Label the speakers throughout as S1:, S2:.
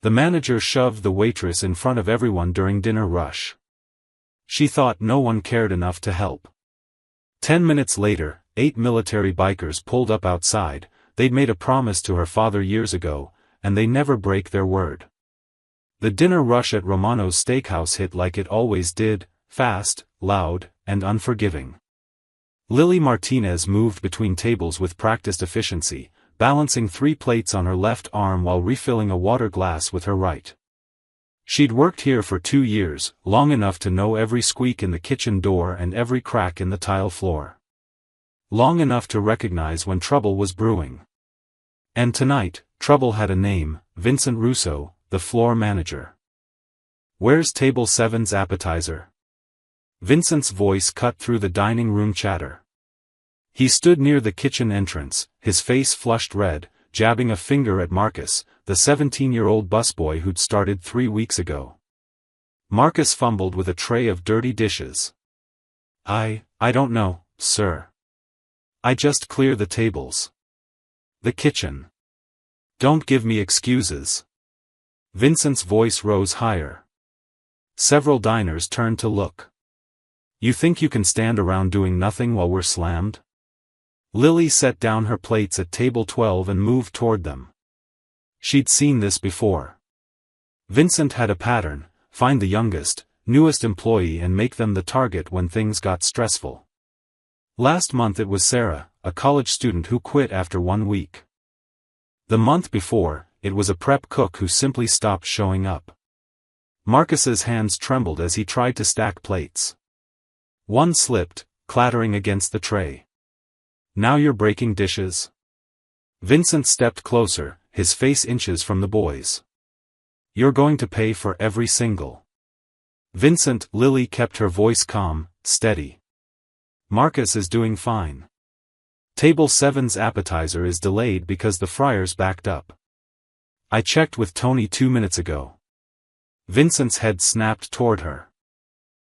S1: The manager shoved the waitress in front of everyone during dinner rush. She thought no one cared enough to help. 10 minutes later, 8 military bikers pulled up outside. They'd made a promise to her father years ago, and they never break their word. The dinner rush at Romano's steakhouse hit like it always did, fast, loud, and unforgiving. Lily Martinez moved between tables with practiced efficiency, balancing 3 plates on her left arm while refilling a water glass with her right. She'd worked here for 2 years, long enough to know every squeak in the kitchen door and every crack in the tile floor. Long enough to recognize when trouble was brewing. And tonight, trouble had a name: Vincent Russo, the floor manager. "Where's Table 7's appetizer?" Vincent's voice cut through the dining room chatter. He stood near the kitchen entrance, his face flushed red, jabbing a finger at Marcus, the 17-year-old busboy who'd started 3 weeks ago. Marcus fumbled with a tray of dirty dishes. I don't know, sir. I just clear the tables. The kitchen. Don't give me excuses." Vincent's voice rose higher. Several diners turned to look. "You think you can stand around doing nothing while we're slammed?" Lily set down her plates at table 12 and moved toward them. She'd seen this before. Vincent had a pattern: find the youngest, newest employee and make them the target when things got stressful. Last month it was Sarah, a college student who quit after 1 week. The month before, it was a prep cook who simply stopped showing up. Marcus's hands trembled as he tried to stack plates. One slipped, clattering against the tray. "Now you're breaking dishes?" Vincent stepped closer, his face inches from the boys. "You're going to pay for every single." "Vincent," Lily kept her voice calm, steady. "Marcus is doing fine. Table 7's appetizer is delayed because the fryer's backed up. I checked with Tony 2 minutes ago." Vincent's head snapped toward her.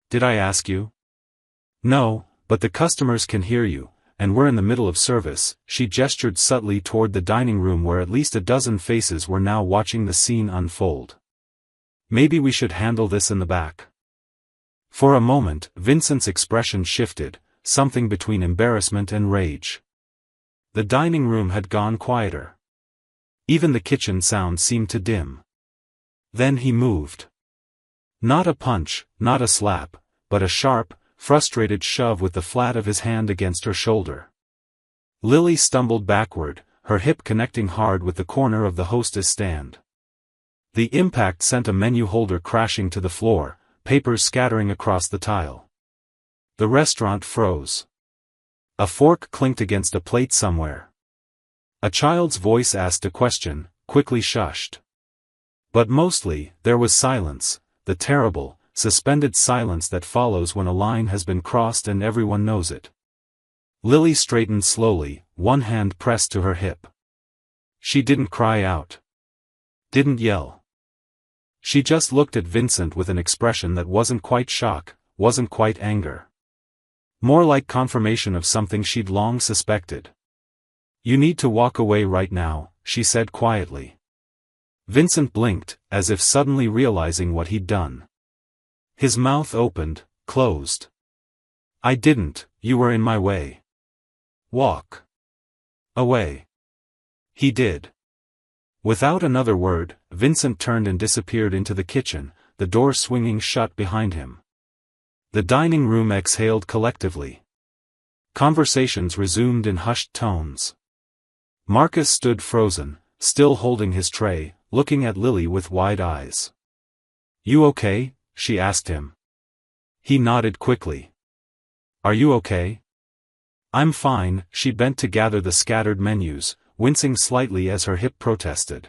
S1: "Did I ask you?" "No, but the customers can hear you, and we're in the middle of service." She gestured subtly toward the dining room where at least a dozen faces were now watching the scene unfold. "Maybe we should handle this in the back." For a moment, Vincent's expression shifted, something between embarrassment and rage. The dining room had gone quieter. Even the kitchen sound seemed to dim. Then he moved. Not a punch, not a slap, but a sharp, frustrated shove with the flat of his hand against her shoulder. Lily stumbled backward, her hip connecting hard with the corner of the hostess stand. The impact sent a menu holder crashing to the floor, papers scattering across the tile. The restaurant froze. A fork clinked against a plate somewhere. A child's voice asked a question, quickly shushed. But mostly, there was silence, the terrible, suspended silence that follows when a line has been crossed and everyone knows it. Lily straightened slowly, one hand pressed to her hip. She didn't cry out. Didn't yell. She just looked at Vincent with an expression that wasn't quite shock, wasn't quite anger. More like confirmation of something she'd long suspected. "You need to walk away right now," she said quietly. Vincent blinked, as if suddenly realizing what he'd done. His mouth opened, closed. "I didn't, you were in my way. Walk away." He did. Without another word, Vincent turned and disappeared into the kitchen, the door swinging shut behind him. The dining room exhaled collectively. Conversations resumed in hushed tones. Marcus stood frozen, still holding his tray, looking at Lily with wide eyes. "You okay?" she asked him. He nodded quickly. "Are you okay?" "I'm fine." She bent to gather the scattered menus, wincing slightly as her hip protested.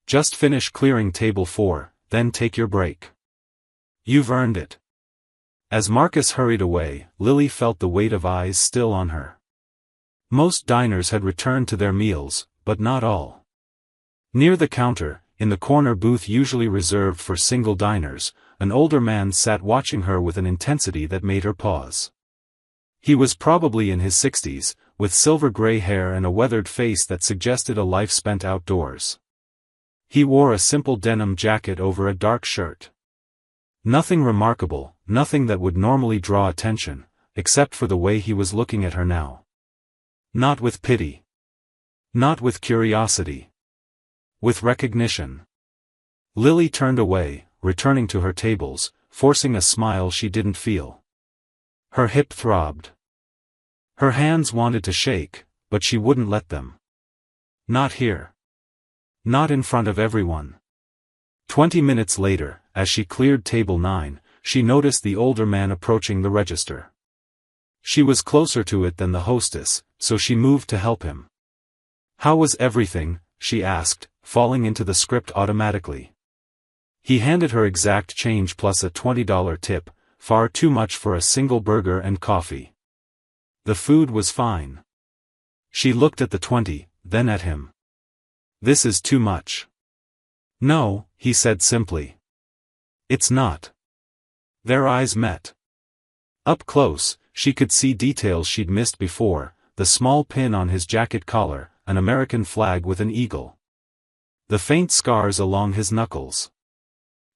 S1: "Just finish clearing table 4, then take your break. You've earned it." As Marcus hurried away, Lily felt the weight of eyes still on her. Most diners had returned to their meals, but not all. Near the counter, in the corner booth usually reserved for single diners, an older man sat watching her with an intensity that made her pause. He was probably in his 60s, with silver gray hair and a weathered face that suggested a life spent outdoors. He wore a simple denim jacket over a dark shirt. Nothing remarkable, nothing that would normally draw attention, except for the way he was looking at her now. Not with pity. Not with curiosity. With recognition. Lily turned away, returning to her tables, forcing a smile she didn't feel. Her hip throbbed. Her hands wanted to shake, but she wouldn't let them. Not here. Not in front of everyone. 20 minutes later, as she cleared table 9, she noticed the older man approaching the register. She was closer to it than the hostess, so she moved to help him. "How was everything?" she asked, falling into the script automatically. He handed her exact change plus a $20 tip, far too much for a single burger and coffee. The food was fine. She looked at the 20, then at him. "This is too much." "No," he said simply. "It's not." Their eyes met. Up close, she could see details she'd missed before, the small pin on his jacket collar, an American flag with an eagle. The faint scars along his knuckles.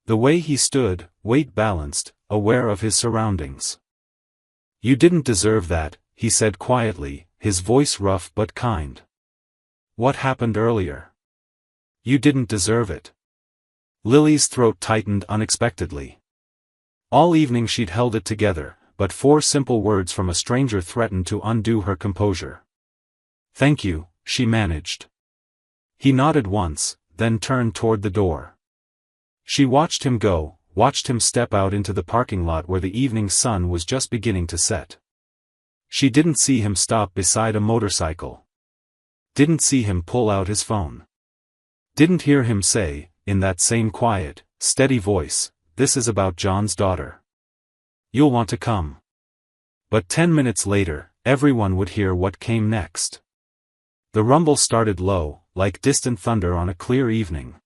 S1: The way he stood, weight balanced, aware of his surroundings. "You didn't deserve that," he said quietly, his voice rough but kind. "What happened earlier? You didn't deserve it." Lily's throat tightened unexpectedly. All evening she'd held it together, but 4 simple words from a stranger threatened to undo her composure. "Thank you," she managed. He nodded once, then turned toward the door. She watched him go, watched him step out into the parking lot where the evening sun was just beginning to set. She didn't see him stop beside a motorcycle. Didn't see him pull out his phone. Didn't hear him say, in that same quiet, steady voice, "This is about John's daughter. You'll want to come." But 10 minutes later, everyone would hear what came next. The rumble started low, like distant thunder on a clear evening.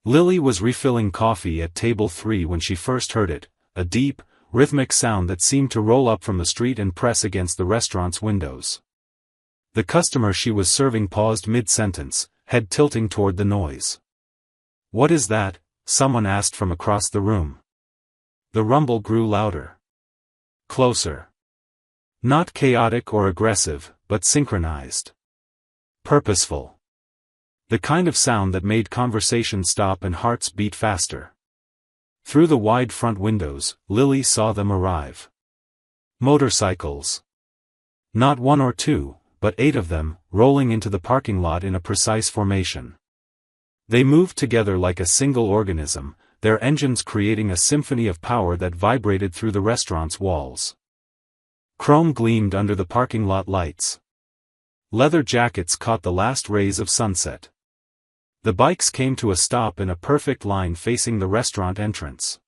S1: Lily was refilling coffee at table 3 when she first heard it, a deep, rhythmic sound that seemed to roll up from the street and press against the restaurant's windows. The customer she was serving paused mid-sentence, head tilting toward the noise. "What is that?" someone asked from across the room. The rumble grew louder. Closer. Not chaotic or aggressive, but synchronized. Purposeful. The kind of sound that made conversation stop and hearts beat faster. Through the wide front windows, Lily saw them arrive. Motorcycles. Not 1 or 2, but 8 of them, rolling into the parking lot in a precise formation. They moved together like a single organism, their engines creating a symphony of power that vibrated through the restaurant's walls. Chrome gleamed under the parking lot lights. Leather jackets caught the last rays of sunset. The bikes came to a stop in a perfect line facing the restaurant entrance.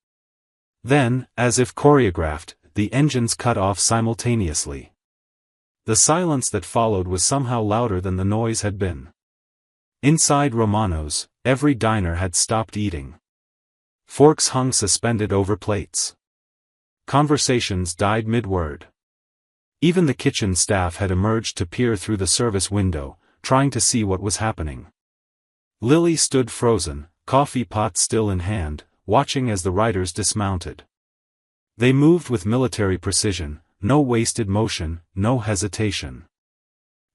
S1: Then, as if choreographed, the engines cut off simultaneously. The silence that followed was somehow louder than the noise had been. Inside Romano's, every diner had stopped eating. Forks hung suspended over plates. Conversations died mid-word. Even the kitchen staff had emerged to peer through the service window, trying to see what was happening. Lily stood frozen, coffee pot still in hand, watching as the riders dismounted. They moved with military precision, no wasted motion, no hesitation.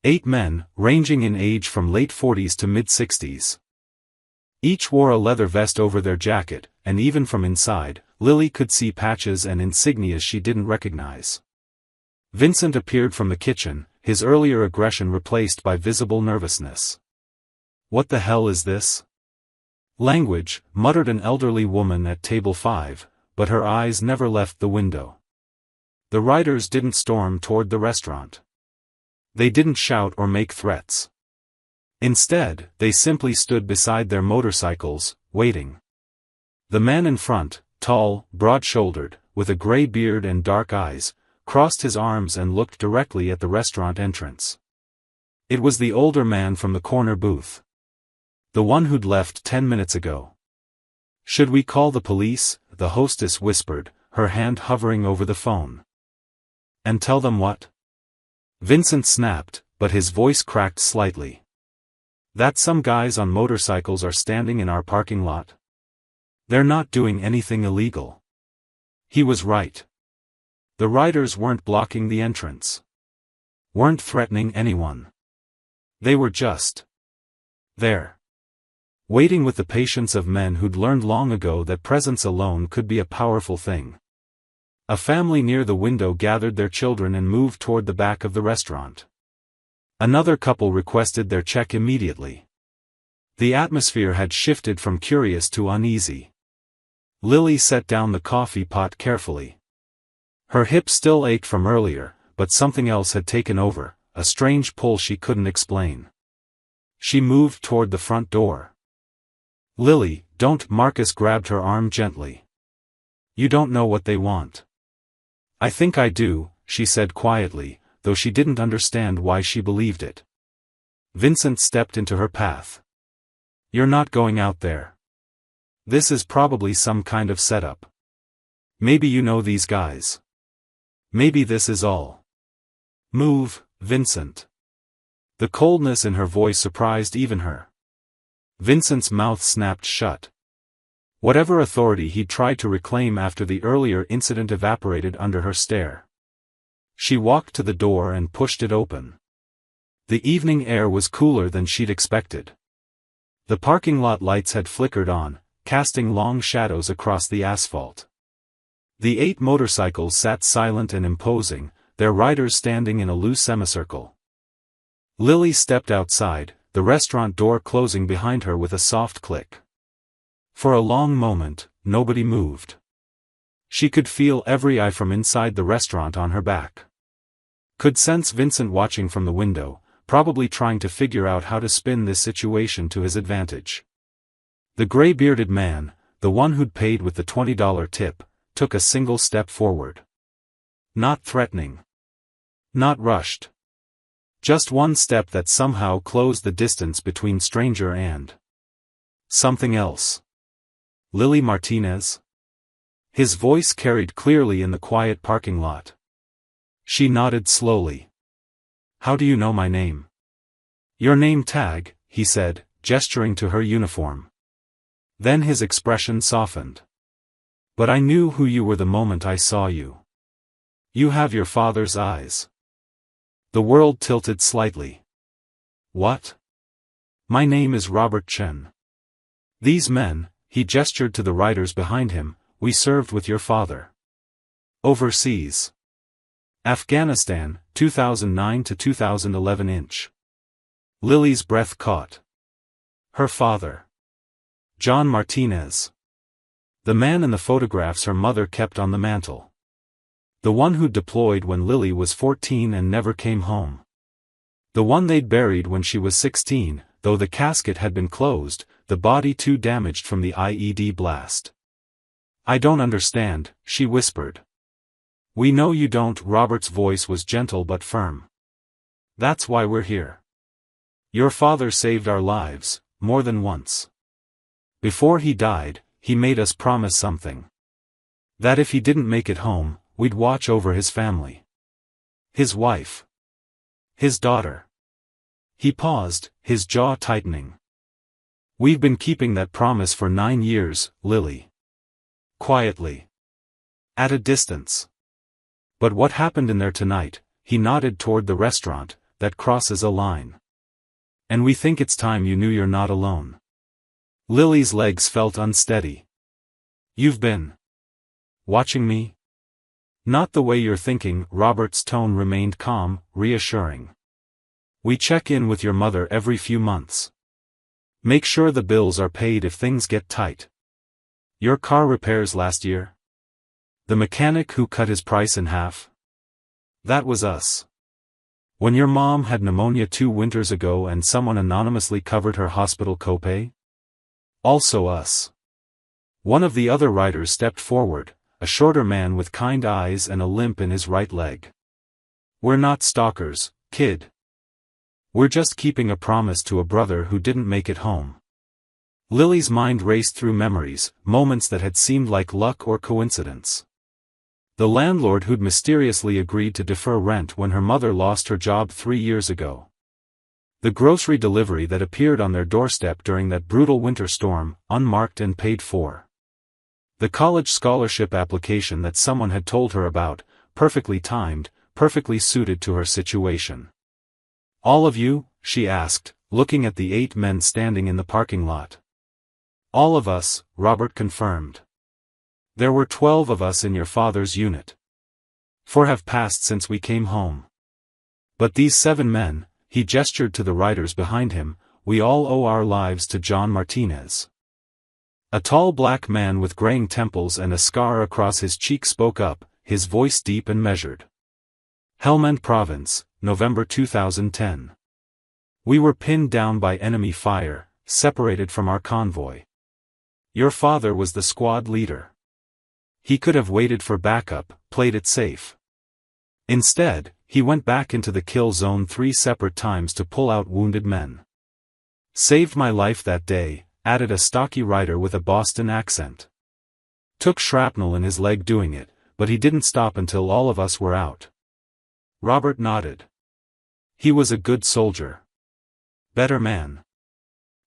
S1: 8 men, ranging in age from late 40s to mid-60s. Each wore a leather vest over their jacket, and even from inside, Lily could see patches and insignias she didn't recognize. Vincent appeared from the kitchen, his earlier aggression replaced by visible nervousness. "What the hell is this?" "Language," muttered an elderly woman at table 5, but her eyes never left the window. The riders didn't storm toward the restaurant. They didn't shout or make threats. Instead, they simply stood beside their motorcycles, waiting. The man in front, tall, broad-shouldered, with a gray beard and dark eyes, crossed his arms and looked directly at the restaurant entrance. It was the older man from the corner booth. The one who'd left 10 minutes ago. "Should we call the police?" the hostess whispered, her hand hovering over the phone. "And tell them what?" Vincent snapped, but his voice cracked slightly. That some guys on motorcycles are standing in our parking lot? They're not doing anything illegal. He was right. The riders weren't blocking the entrance. Weren't threatening anyone. They were just there. Waiting with the patience of men who'd learned long ago that presence alone could be a powerful thing. A family near the window gathered their children and moved toward the back of the restaurant. Another couple requested their check immediately. The atmosphere had shifted from curious to uneasy. Lily set down the coffee pot carefully. Her hip still ached from earlier, but something else had taken over, a strange pull she couldn't explain. She moved toward the front door. Lily, don't. Marcus grabbed her arm gently. You don't know what they want. I think I do, she said quietly, though she didn't understand why she believed it. Vincent stepped into her path. You're not going out there. This is probably some kind of setup. Maybe you know these guys. Maybe this is all. Move, Vincent. The coldness in her voice surprised even her. Vincent's mouth snapped shut. Whatever authority he'd tried to reclaim after the earlier incident evaporated under her stare. She walked to the door and pushed it open. The evening air was cooler than she'd expected. The parking lot lights had flickered on, casting long shadows across the asphalt. The 8 motorcycles sat silent and imposing, their riders standing in a loose semicircle. Lily stepped outside, the restaurant door closing behind her with a soft click. For a long moment, nobody moved. She could feel every eye from inside the restaurant on her back. Could sense Vincent watching from the window, probably trying to figure out how to spin this situation to his advantage. The gray-bearded man, the one who'd paid with the $20 tip, took a single step forward. Not threatening. Not rushed. Just one step that somehow closed the distance between stranger and something else. Lily Martinez? His voice carried clearly in the quiet parking lot. She nodded slowly. How do you know my name? Your name tag, he said, gesturing to her uniform. Then his expression softened. But I knew who you were the moment I saw you. You have your father's eyes. The world tilted slightly. What? My name is Robert Chen. These men, he gestured to the riders behind him, we served with your father. Overseas. Afghanistan, 2009 to 2011 inch. Lily's breath caught. Her father. John Martinez. The man in the photographs her mother kept on the mantel. The one who deployed when Lily was 14 and never came home. The one they'd buried when she was 16, though the casket had been closed, the body too damaged from the IED blast. I don't understand, she whispered. We know you don't. Robert's voice was gentle but firm. That's why we're here. Your father saved our lives, more than once. Before he died, he made us promise something. That if he didn't make it home, we'd watch over his family. His wife. His daughter. He paused, his jaw tightening. We've been keeping that promise for 9 years, Lily. Quietly. At a distance. But what happened in there tonight, he nodded toward the restaurant, that crosses a line. And we think it's time you knew you're not alone. Lily's legs felt unsteady. You've been watching me? Not the way you're thinking. Robert's tone remained calm, reassuring. We check in with your mother every few months. Make sure the bills are paid if things get tight. Your car repairs last year? The mechanic who cut his price in half? That was us. When your mom had pneumonia 2 winters ago and someone anonymously covered her hospital copay? Also us. One of the other riders stepped forward, a shorter man with kind eyes and a limp in his right leg. We're not stalkers, kid. We're just keeping a promise to a brother who didn't make it home. Lily's mind raced through memories, moments that had seemed like luck or coincidence. The landlord who'd mysteriously agreed to defer rent when her mother lost her job 3 years ago. The grocery delivery that appeared on their doorstep during that brutal winter storm, unmarked and paid for. The college scholarship application that someone had told her about, perfectly timed, perfectly suited to her situation. "All of you?" she asked, looking at the 8 men standing in the parking lot. "All of us," Robert confirmed. "There were 12 of us in your father's unit. 4 have passed since we came home. But these 7 men," he gestured to the riders behind him, "we all owe our lives to John Martinez." A tall black man with graying temples and a scar across his cheek spoke up, his voice deep and measured. "Helmand Province, November 2010. We were pinned down by enemy fire, separated from our convoy. Your father was the squad leader. He could have waited for backup, played it safe. Instead, he went back into the kill zone 3 separate times to pull out wounded men. Saved my life that day," added a stocky rider with a Boston accent. "Took shrapnel in his leg doing it, but he didn't stop until all of us were out." Robert nodded. "He was a good soldier. Better man.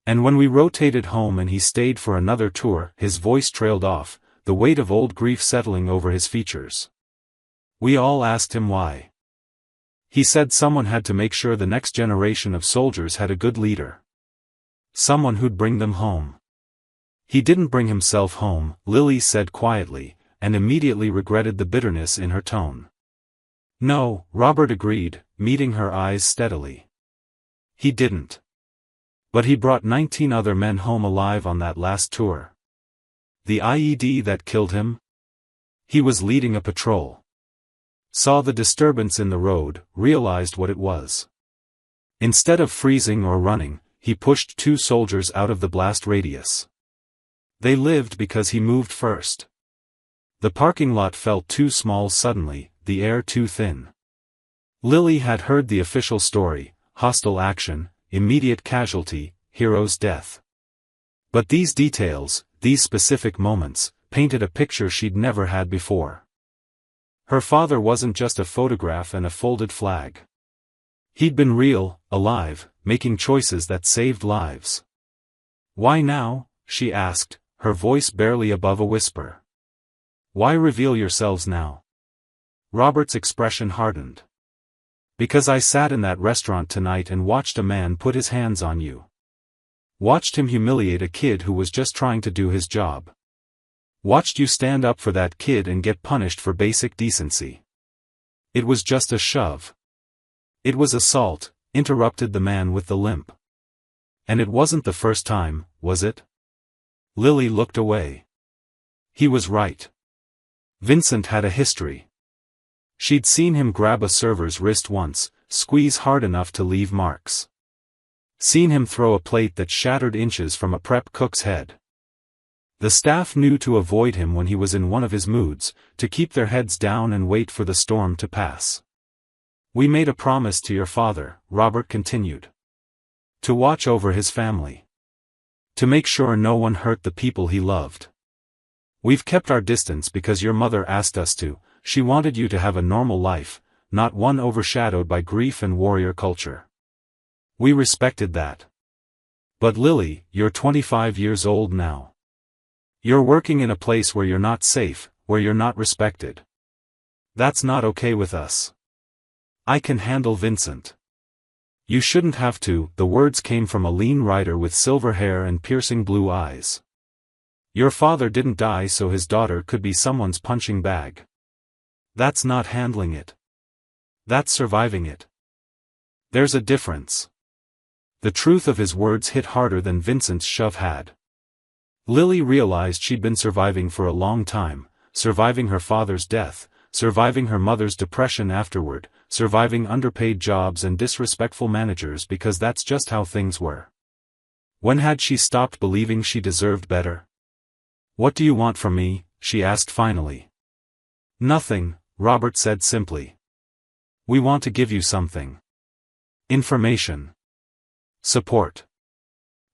S1: And when we rotated home and he stayed for another tour," his voice trailed off, the weight of old grief settling over his features. "We all asked him why. He said someone had to make sure the next generation of soldiers had a good leader. Someone who'd bring them home. He didn't bring himself home," Lily said quietly, and immediately regretted the bitterness in her tone. "No," Robert agreed, meeting her eyes steadily. "He didn't. But he brought 19 other men home alive on that last tour. The IED that killed him? He was leading a patrol. Saw the disturbance in the road, realized what it was. Instead of freezing or running, he pushed 2 soldiers out of the blast radius. They lived because he moved first. The parking lot felt too small suddenly, the air too thin." Lily had heard the official story, hostile action, immediate casualty, hero's death. But these details, these specific moments, painted a picture she'd never had before. Her father wasn't just a photograph and a folded flag. He'd been real, alive, making choices that saved lives. "Why now?" she asked, her voice barely above a whisper. "Why reveal yourselves now?" Robert's expression hardened. "Because I sat in that restaurant tonight and watched a man put his hands on you. Watched him humiliate a kid who was just trying to do his job. Watched you stand up for that kid and get punished for basic decency. It was just a shove." "It was assault," interrupted the man with the limp. "And it wasn't the first time, was it?" Lily looked away. He was right. Vincent had a history. She'd seen him grab a server's wrist once, squeeze hard enough to leave marks. Seen him throw a plate that shattered inches from a prep cook's head. The staff knew to avoid him when he was in one of his moods, to keep their heads down and wait for the storm to pass. "We made a promise to your father," Robert continued. "To watch over his family. To make sure no one hurt the people he loved. We've kept our distance because your mother asked us to. She wanted you to have a normal life, not one overshadowed by grief and warrior culture. We respected that. But Lily, you're 25 years old now. You're working in a place where you're not safe, where you're not respected. That's not okay with us. I can handle Vincent. You shouldn't have to." The words came from a lean rider with silver hair and piercing blue eyes. "Your father didn't die so his daughter could be someone's punching bag. That's not handling it. That's surviving it. There's a difference." The truth of his words hit harder than Vincent's shove had. Lily realized she'd been surviving for a long time, surviving her father's death, surviving her mother's depression afterward, surviving underpaid jobs and disrespectful managers because that's just how things were. When had she stopped believing she deserved better? "What do you want from me?" she asked finally. "Nothing," Robert said simply. "We want to give you something. Information. Support.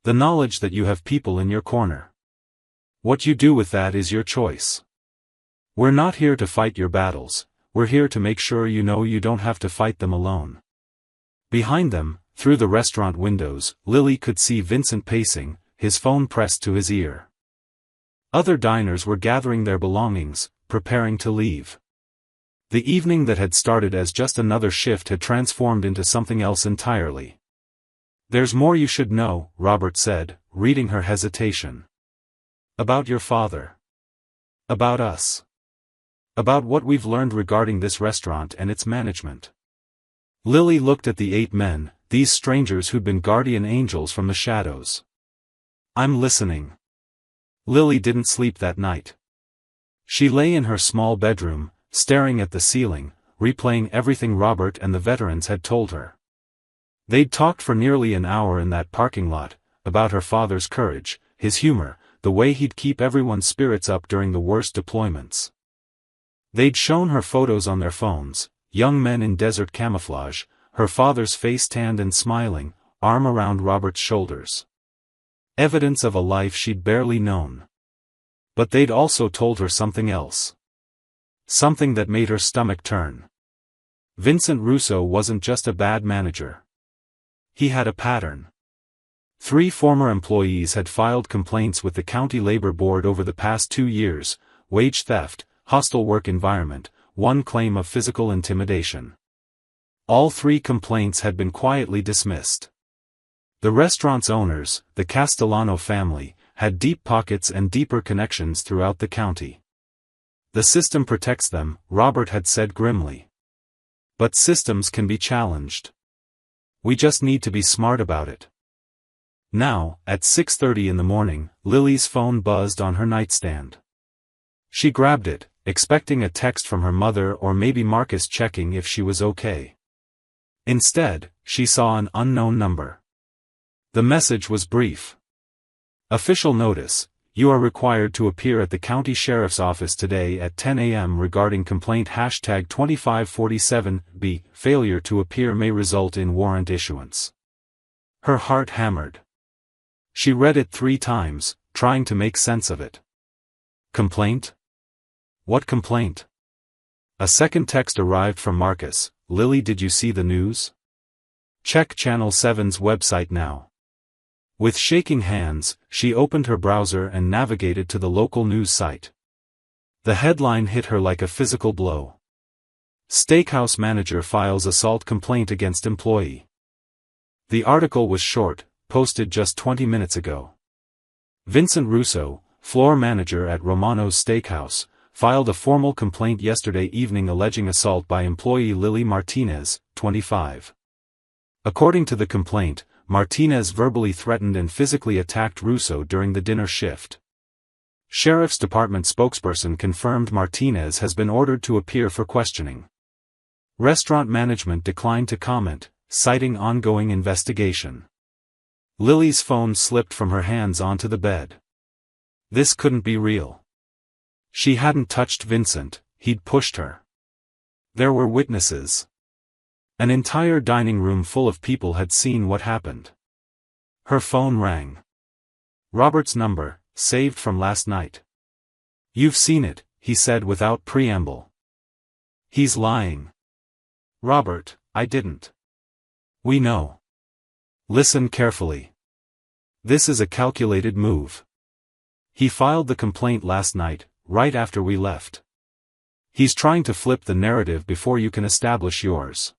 S1: The knowledge that you have people in your corner. What you do with that is your choice. We're not here to fight your battles, we're here to make sure you know you don't have to fight them alone. Behind them, through the restaurant windows, Lily could see Vincent pacing, his phone pressed to his ear. Other diners were gathering their belongings, preparing to leave. The evening that had started as just another shift had transformed into something else entirely. "There's more you should know," Robert said, reading her hesitation. "About your father. About us. About what we've learned regarding this restaurant and its management." Lily looked at the 8 men, these strangers who'd been guardian angels from the shadows. "I'm listening." Lily didn't sleep that night. She lay in her small bedroom, staring at the ceiling, replaying everything Robert and the veterans had told her. They'd talked for nearly an hour in that parking lot, about her father's courage, his humor, the way he'd keep everyone's spirits up during the worst deployments. They'd shown her photos on their phones, young men in desert camouflage, her father's face tanned and smiling, arm around Robert's shoulders. Evidence of a life she'd barely known. But they'd also told her something else. Something that made her stomach turn. Vincent Russo wasn't just a bad manager. He had a pattern. 3 former employees had filed complaints with the County Labor Board over the past 2 years, wage theft, hostile work environment, 1 claim of physical intimidation. All 3 complaints had been quietly dismissed. The restaurant's owners, the Castellano family, had deep pockets and deeper connections throughout the county. "The system protects them," Robert had said grimly. "But systems can be challenged. We just need to be smart about it." Now, at 6:30 in the morning, Lily's phone buzzed on her nightstand. She grabbed it, expecting a text from her mother or maybe Marcus checking if she was okay. Instead, she saw an unknown number. The message was brief. "Official notice. You are required to appear at the county sheriff's office today at 10 a.m. regarding complaint #2547B. Failure to appear may result in warrant issuance." Her heart hammered. She read it 3 times, trying to make sense of it. Complaint? What complaint? A second text arrived from Marcus. "Lily, did you see the news? Check Channel 7's website now." With shaking hands, she opened her browser and navigated to the local news site. The headline hit her like a physical blow. "Steakhouse manager files assault complaint against employee." The article was short, posted just 20 minutes ago. Vincent Russo, floor manager at Romano's Steakhouse, filed a formal complaint yesterday evening alleging assault by employee Lily Martinez, 25. According to the complaint, Martinez verbally threatened and physically attacked Russo during the dinner shift. Sheriff's Department spokesperson confirmed Martinez has been ordered to appear for questioning. Restaurant management declined to comment, citing ongoing investigation. Lily's phone slipped from her hands onto the bed. This couldn't be real. She hadn't touched Vincent, he'd pushed her. There were witnesses. An entire dining room full of people had seen what happened. Her phone rang. Robert's number, saved from last night. "You've seen it," he said without preamble. "He's lying." "Robert, I didn't." "We know. Listen carefully. This is a calculated move. He filed the complaint last night, right after we left. He's trying to flip the narrative before you can establish yours."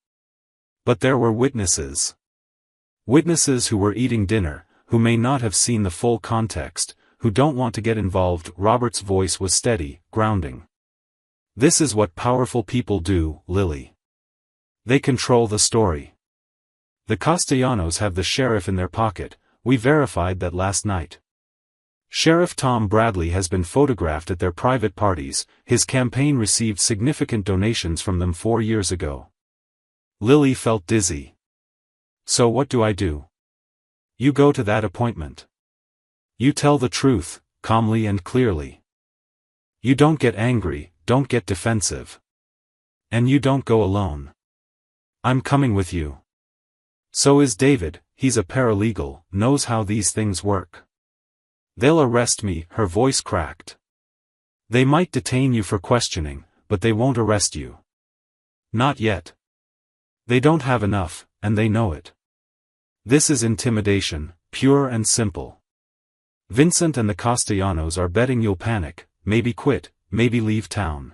S1: But there were witnesses. Witnesses who were eating dinner, who may not have seen the full context, who don't want to get involved. Robert's voice was steady, grounding. "This is what powerful people do, Lily. They control the story. The Castellanos have the sheriff in their pocket. We verified that last night. Sheriff Tom Bradley has been photographed at their private parties. His campaign received significant donations from them 4 years ago." Lily felt dizzy. "So what do I do?" "You go to that appointment. You tell the truth, calmly and clearly. You don't get angry, don't get defensive. And you don't go alone. I'm coming with you. So is David, he's a paralegal, knows how these things work. They'll arrest me." Her voice cracked. "They might detain you for questioning, but they won't arrest you. Not yet. They don't have enough, and they know it. This is intimidation, pure and simple. Vincent and the Castellanos are betting you'll panic, maybe quit, maybe leave town.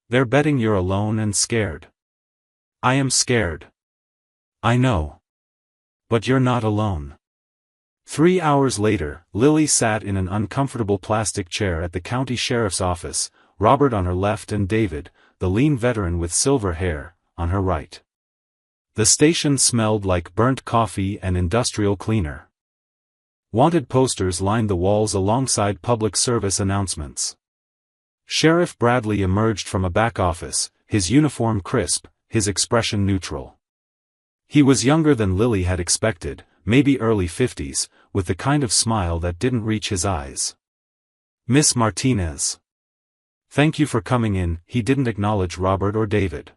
S1: They're betting you're alone and scared. I am scared. I know. But you're not alone. 3 hours later, Lily sat in an uncomfortable plastic chair at the county sheriff's office, Robert on her left and David, the lean veteran with silver hair, on her right. The station smelled like burnt coffee and industrial cleaner. Wanted posters lined the walls alongside public service announcements. Sheriff Bradley emerged from a back office, his uniform crisp, his expression neutral. He was younger than Lily had expected, maybe early 50s, with the kind of smile that didn't reach his eyes. Miss Martinez. Thank you for coming in. He didn't acknowledge Robert or David.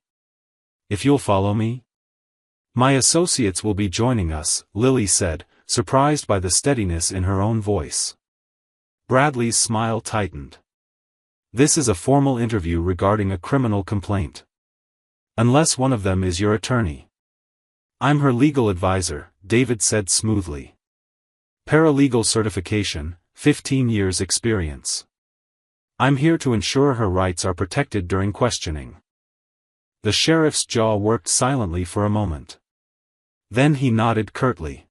S1: If you'll follow me? My associates will be joining us, Lily said, surprised by the steadiness in her own voice. Bradley's smile tightened. This is a formal interview regarding a criminal complaint. Unless one of them is your attorney. I'm her legal advisor, David said smoothly. Paralegal certification, 15 years experience. I'm here to ensure her rights are protected during questioning. The sheriff's jaw worked silently for a moment. Then he nodded curtly.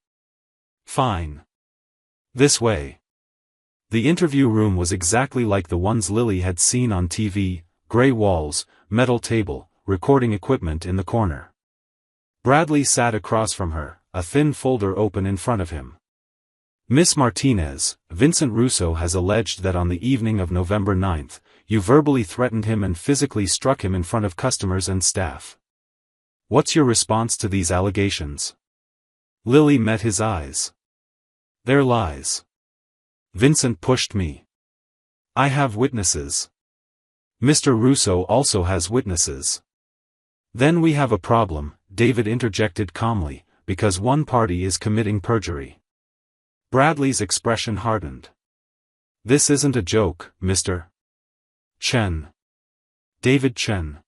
S1: Fine. This way. The interview room was exactly like the ones Lily had seen on TV, gray walls, metal table, recording equipment in the corner. Bradley sat across from her, a thin folder open in front of him. Miss Martinez, Vincent Russo has alleged that on the evening of November 9th, you verbally threatened him and physically struck him in front of customers and staff. What's your response to these allegations? Lily met his eyes. They're lies. Vincent pushed me. I have witnesses. Mr. Russo also has witnesses. Then we have a problem, David interjected calmly, because one party is committing perjury. Bradley's expression hardened. This isn't a joke, Mr. Chen. David Chen.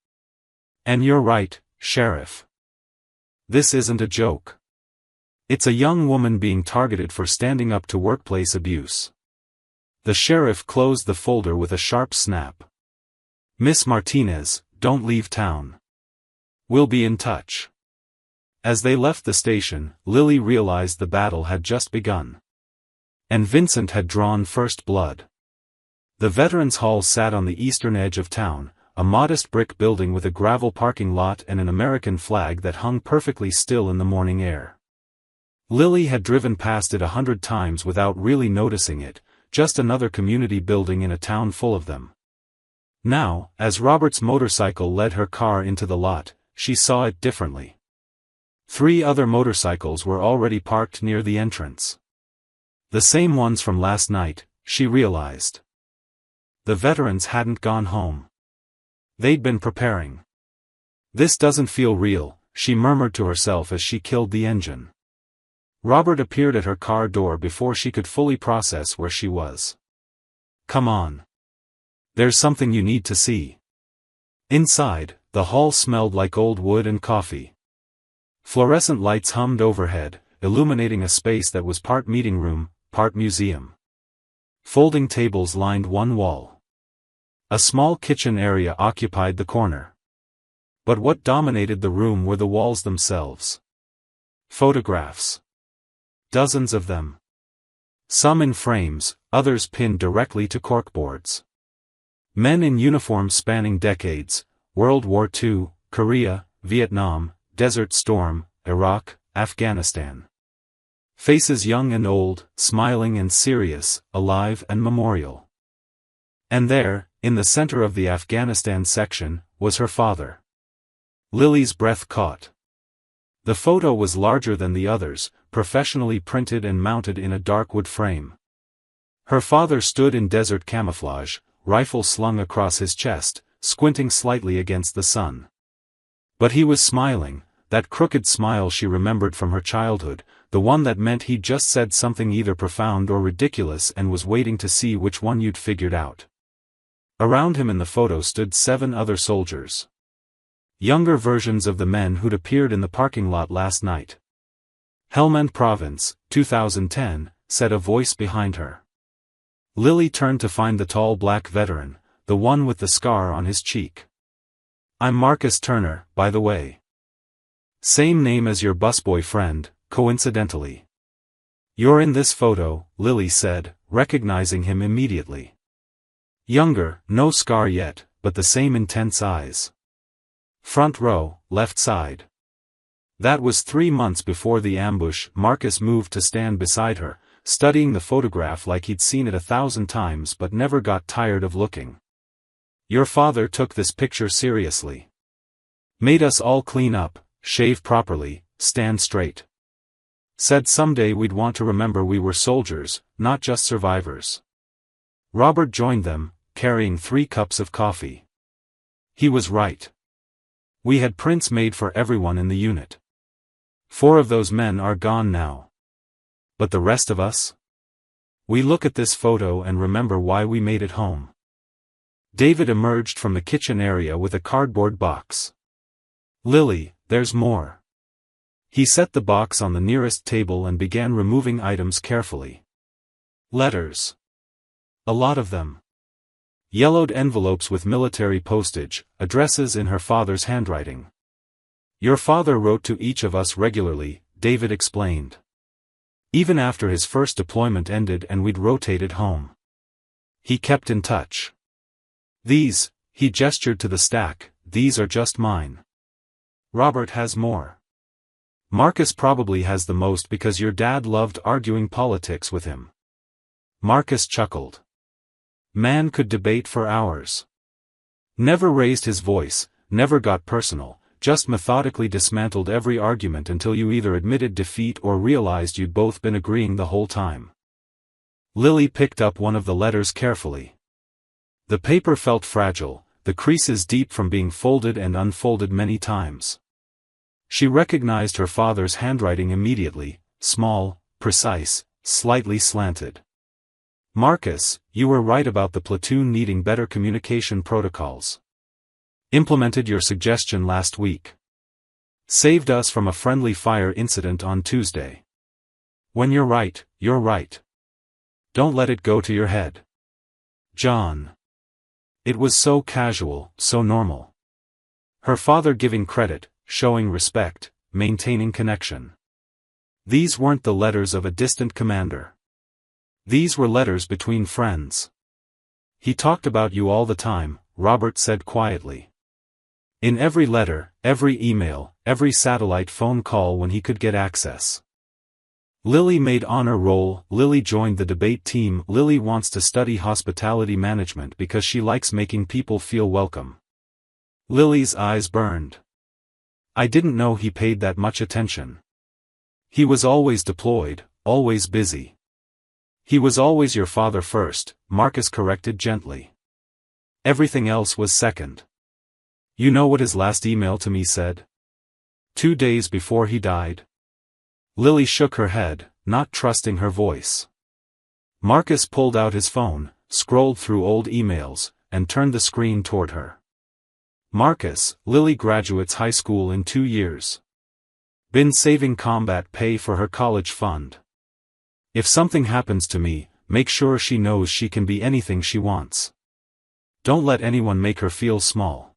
S1: And you're right, Sheriff. This isn't a joke. It's a young woman being targeted for standing up to workplace abuse. The sheriff closed the folder with a sharp snap. Miss Martinez, don't leave town. We'll be in touch. As they left the station, Lily realized the battle had just begun. And Vincent had drawn first blood. The Veterans Hall sat on the eastern edge of town, a modest brick building with a gravel parking lot and an American flag that hung perfectly still in the morning air. Lily had driven past it 100 times without really noticing it, just another community building in a town full of them. Now, as Robert's motorcycle led her car into the lot, she saw it differently. 3 other motorcycles were already parked near the entrance. The same ones from last night, she realized. The veterans hadn't gone home. They'd been preparing. This doesn't feel real, she murmured to herself as she killed the engine. Robert appeared at her car door before she could fully process where she was. Come on. There's something you need to see. Inside, the hall smelled like old wood and coffee. Fluorescent lights hummed overhead, illuminating a space that was part meeting room, part museum. Folding tables lined one wall. A small kitchen area occupied the corner. But what dominated the room were the walls themselves. Photographs. Dozens of them. Some in frames, others pinned directly to corkboards. Men in uniforms spanning decades, World War II, Korea, Vietnam, Desert Storm, Iraq, Afghanistan. Faces young and old, smiling and serious, alive and memorial. And there, in the center of the Afghanistan section, was her father. Lily's breath caught. The photo was larger than the others, professionally printed and mounted in a dark wood frame. Her father stood in desert camouflage, rifle slung across his chest, squinting slightly against the sun. But he was smiling, that crooked smile she remembered from her childhood, the one that meant he'd just said something either profound or ridiculous and was waiting to see which one you'd figured out. Around him in the photo stood 7 other soldiers. Younger versions of the men who'd appeared in the parking lot last night. Helmand Province, 2010, said a voice behind her. Lily turned to find the tall black veteran, the one with the scar on his cheek. I'm Marcus Turner, by the way. Same name as your busboy friend, coincidentally. You're in this photo, Lily said, recognizing him immediately. Younger, no scar yet, but the same intense eyes. Front row, left side. That was 3 months before the ambush. Marcus moved to stand beside her, studying the photograph like he'd seen it 1,000 times but never got tired of looking. Your father took this picture seriously. Made us all clean up, shave properly, stand straight. Said someday we'd want to remember we were soldiers, not just survivors. Robert joined them, carrying 3 cups of coffee. He was right. We had prints made for everyone in the unit. 4 of those men are gone now. But the rest of us? We look at this photo and remember why we made it home. David emerged from the kitchen area with a cardboard box. Lily, there's more. He set the box on the nearest table and began removing items carefully. Letters. A lot of them. Yellowed envelopes with military postage, addresses in her father's handwriting. Your father wrote to each of us regularly, David explained. Even after his first deployment ended and we'd rotated home. He kept in touch. These, he gestured to the stack, these are just mine. Robert has more. Marcus probably has the most because your dad loved arguing politics with him. Marcus chuckled. Man could debate for hours. Never raised his voice, never got personal, just methodically dismantled every argument until you either admitted defeat or realized you'd both been agreeing the whole time. Lily picked up one of the letters carefully. The paper felt fragile, the creases deep from being folded and unfolded many times. She recognized her father's handwriting immediately, small, precise, slightly slanted. Marcus, you were right about the platoon needing better communication protocols. Implemented your suggestion last week. Saved us from a friendly fire incident on Tuesday. When you're right, you're right. Don't let it go to your head. John. It was so casual, so normal. Her father giving credit, showing respect, maintaining connection. These weren't the letters of a distant commander. These were letters between friends. He talked about you all the time, Robert said quietly. In every letter, every email, every satellite phone call when he could get access. Lily made honor roll. Lily joined the debate team. Lily wants to study hospitality management because she likes making people feel welcome. Lily's eyes burned. I didn't know he paid that much attention. He was always deployed, always busy. He was always your father first, Marcus corrected gently. Everything else was second. You know what his last email to me said? 2 days before he died. Lily shook her head, not trusting her voice. Marcus pulled out his phone, scrolled through old emails, and turned the screen toward her. Marcus, Lily graduates high school in 2 years. Been saving combat pay for her college fund. If something happens to me, make sure she knows she can be anything she wants. Don't let anyone make her feel small.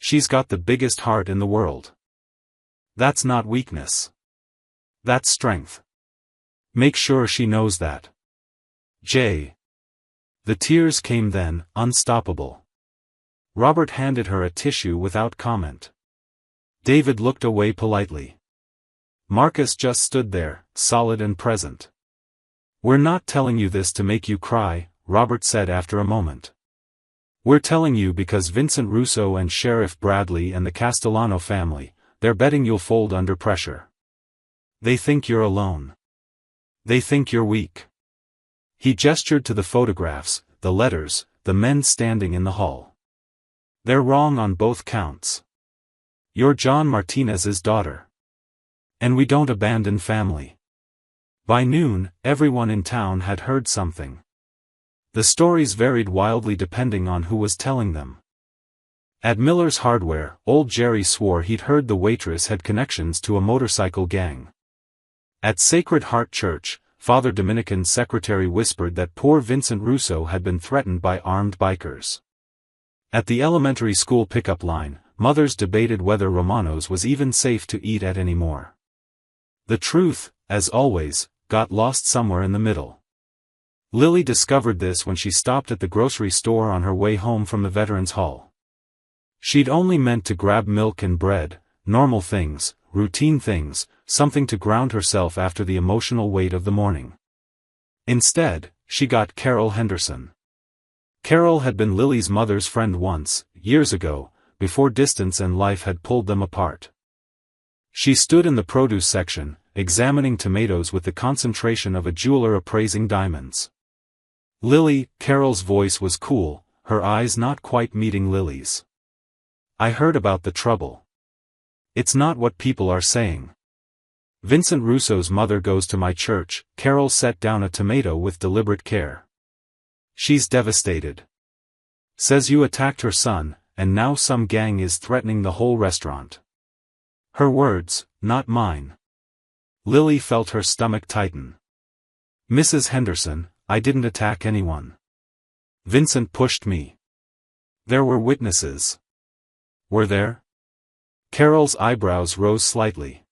S1: She's got the biggest heart in the world. That's not weakness. That's strength. Make sure she knows that. J. The tears came then, unstoppable. Robert handed her a tissue without comment. David looked away politely. Marcus just stood there, solid and present. We're not telling you this to make you cry, Robert said after a moment. We're telling you because Vincent Russo and Sheriff Bradley and the Castellano family, they're betting you'll fold under pressure. They think you're alone. They think you're weak. He gestured to the photographs, the letters, the men standing in the hall. They're wrong on both counts. You're John Martinez's daughter. And we don't abandon family. By noon, everyone in town had heard something. The stories varied wildly depending on who was telling them. At Miller's Hardware, old Jerry swore he'd heard the waitress had connections to a motorcycle gang. At Sacred Heart Church, Father Dominican's secretary whispered that poor Vincent Russo had been threatened by armed bikers. At the elementary school pickup line, mothers debated whether Romano's was even safe to eat at anymore. The truth, as always, got lost somewhere in the middle. Lily discovered this when she stopped at the grocery store on her way home from the Veterans Hall. She'd only meant to grab milk and bread, normal things, routine things, something to ground herself after the emotional weight of the morning. Instead, she got Carol Henderson. Carol had been Lily's mother's friend once, years ago, before distance and life had pulled them apart. She stood in the produce section, examining tomatoes with the concentration of a jeweler appraising diamonds. Lily, Carol's voice was cool, her eyes not quite meeting Lily's. I heard about the trouble. It's not what people are saying. Vincent Russo's mother goes to my church. Carol set down a tomato with deliberate care. She's devastated. Says you attacked her son, and now some gang is threatening the whole restaurant. Her words, not mine. Lily felt her stomach tighten. Mrs. Henderson, I didn't attack anyone. Vincent pushed me. There were witnesses. Were there? Carol's eyebrows rose slightly.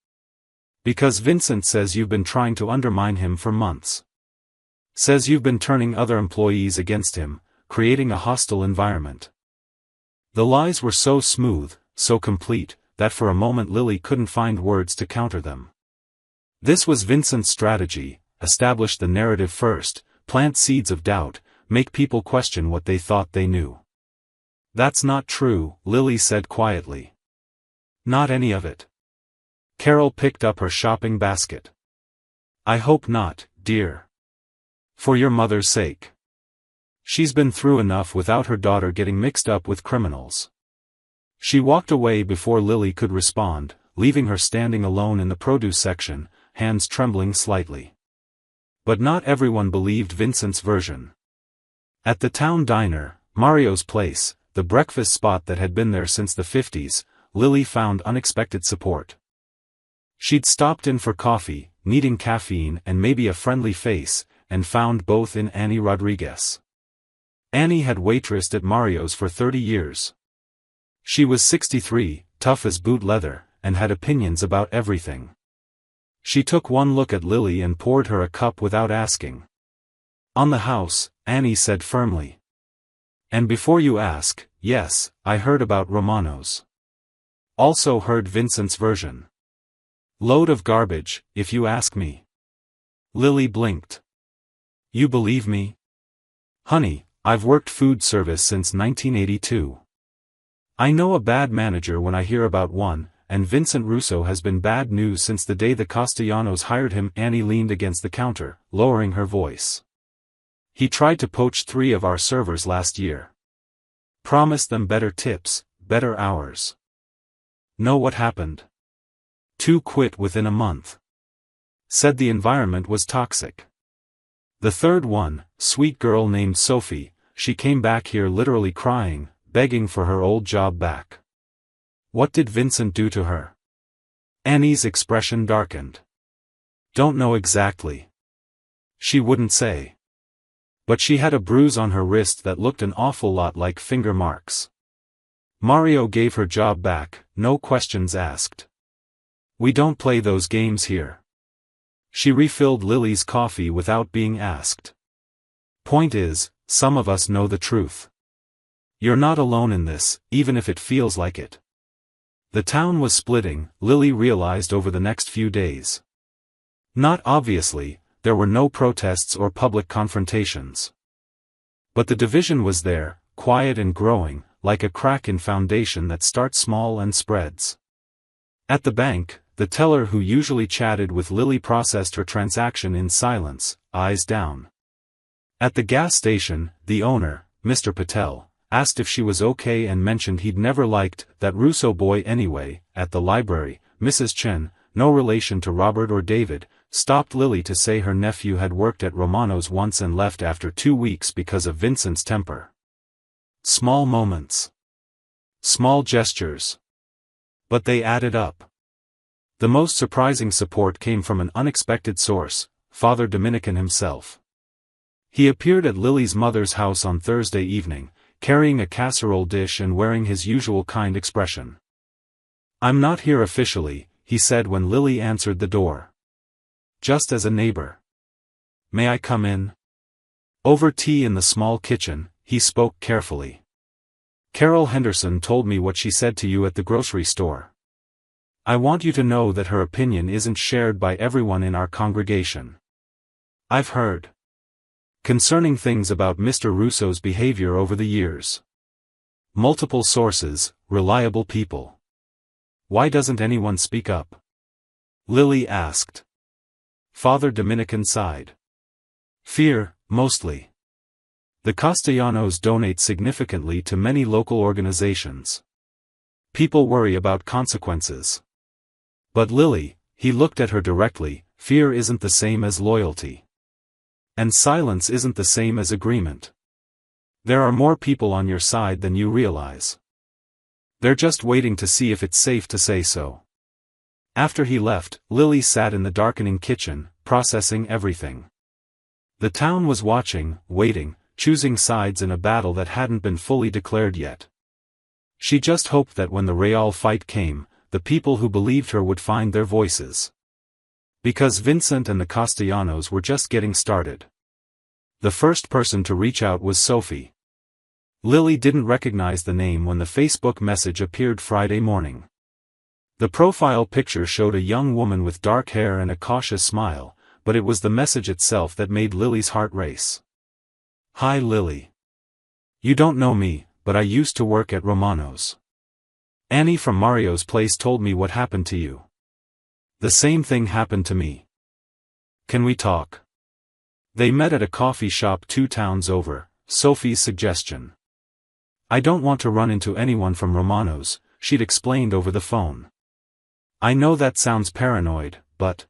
S1: Because Vincent says you've been trying to undermine him for months. Says you've been turning other employees against him, creating a hostile environment. The lies were so smooth, so complete, that for a moment Lily couldn't find words to counter them. This was Vincent's strategy: establish the narrative first, plant seeds of doubt, make people question what they thought they knew. That's not true, Lily said quietly. Not any of it. Carol picked up her shopping basket. I hope not, dear. For your mother's sake. She's been through enough without her daughter getting mixed up with criminals. She walked away before Lily could respond, leaving her standing alone in the produce section, hands trembling slightly. But not everyone believed Vincent's version. At the town diner, Mario's place, the breakfast spot that had been there since the 50s, Lily found unexpected support. She'd stopped in for coffee, needing caffeine and maybe a friendly face, and found both in Annie Rodriguez. Annie had waitressed at Mario's for 30 years. She was 63, tough as boot leather, and had opinions about everything. She took one look at Lily and poured her a cup without asking. On the house, Annie said firmly. And before you ask, yes, I heard about Romano's. Also heard Vincent's version. Load of garbage, if you ask me. Lily blinked. You believe me? Honey, I've worked food service since 1982. I know a bad manager when I hear about one, and Vincent Russo has been bad news since the day the Castellanos hired him. Annie leaned against the counter, lowering her voice. He tried to poach 3 of our servers last year. Promised them better tips, better hours. Know what happened? 2 quit within a month. Said the environment was toxic. The third one, sweet girl named Sophie, she came back here literally crying, begging for her old job back. What did Vincent do to her? Annie's expression darkened. Don't know exactly. She wouldn't say. But she had a bruise on her wrist that looked an awful lot like finger marks. Mario gave her job back, no questions asked. We don't play those games here. She refilled Lily's coffee without being asked. Point is, some of us know the truth. You're not alone in this, even if it feels like it. The town was splitting, Lily realized over the next few days. Not obviously, there were no protests or public confrontations. But the division was there, quiet and growing, like a crack in foundation that starts small and spreads. At the bank, the teller who usually chatted with Lily processed her transaction in silence, eyes down. At the gas station, the owner, Mr. Patel, asked if she was okay and mentioned he'd never liked that Russo boy anyway. At the library, Mrs. Chen, no relation to Robert or David, stopped Lily to say her nephew had worked at Romano's once and left after 2 weeks because of Vincent's temper. Small moments. Small gestures. But they added up. The most surprising support came from an unexpected source, Father Dominican himself. He appeared at Lily's mother's house on Thursday evening, carrying a casserole dish and wearing his usual kind expression. "I'm not here officially," he said when Lily answered the door. "Just as a neighbor. May I come in?" Over tea in the small kitchen, he spoke carefully. "Carol Henderson told me what she said to you at the grocery store. I want you to know that her opinion isn't shared by everyone in our congregation. I've heard concerning things about Mr. Russo's behavior over the years. Multiple sources, reliable people. Why doesn't anyone speak up?" Lily asked. Father Dominican sighed. "Fear, mostly. The Castellanos donate significantly to many local organizations. People worry about consequences. But Lily," he looked at her directly, "fear isn't the same as loyalty. And silence isn't the same as agreement. There are more people on your side than you realize. They're just waiting to see if it's safe to say so." After he left, Lily sat in the darkening kitchen, processing everything. The town was watching, waiting, choosing sides in a battle that hadn't been fully declared yet. She just hoped that when the Real fight came, the people who believed her would find their voices. Because Vincent and the Castellanos were just getting started. The first person to reach out was Sophie. Lily didn't recognize the name when the Facebook message appeared Friday morning. The profile picture showed a young woman with dark hair and a cautious smile, but it was the message itself that made Lily's heart race. "Hi Lily. You don't know me, but I used to work at Romano's. Annie from Mario's place told me what happened to you. The same thing happened to me. Can we talk?" They met at a coffee shop 2 towns over, Sophie's suggestion. "I don't want to run into anyone from Romano's," she'd explained over the phone. "I know that sounds paranoid, but..."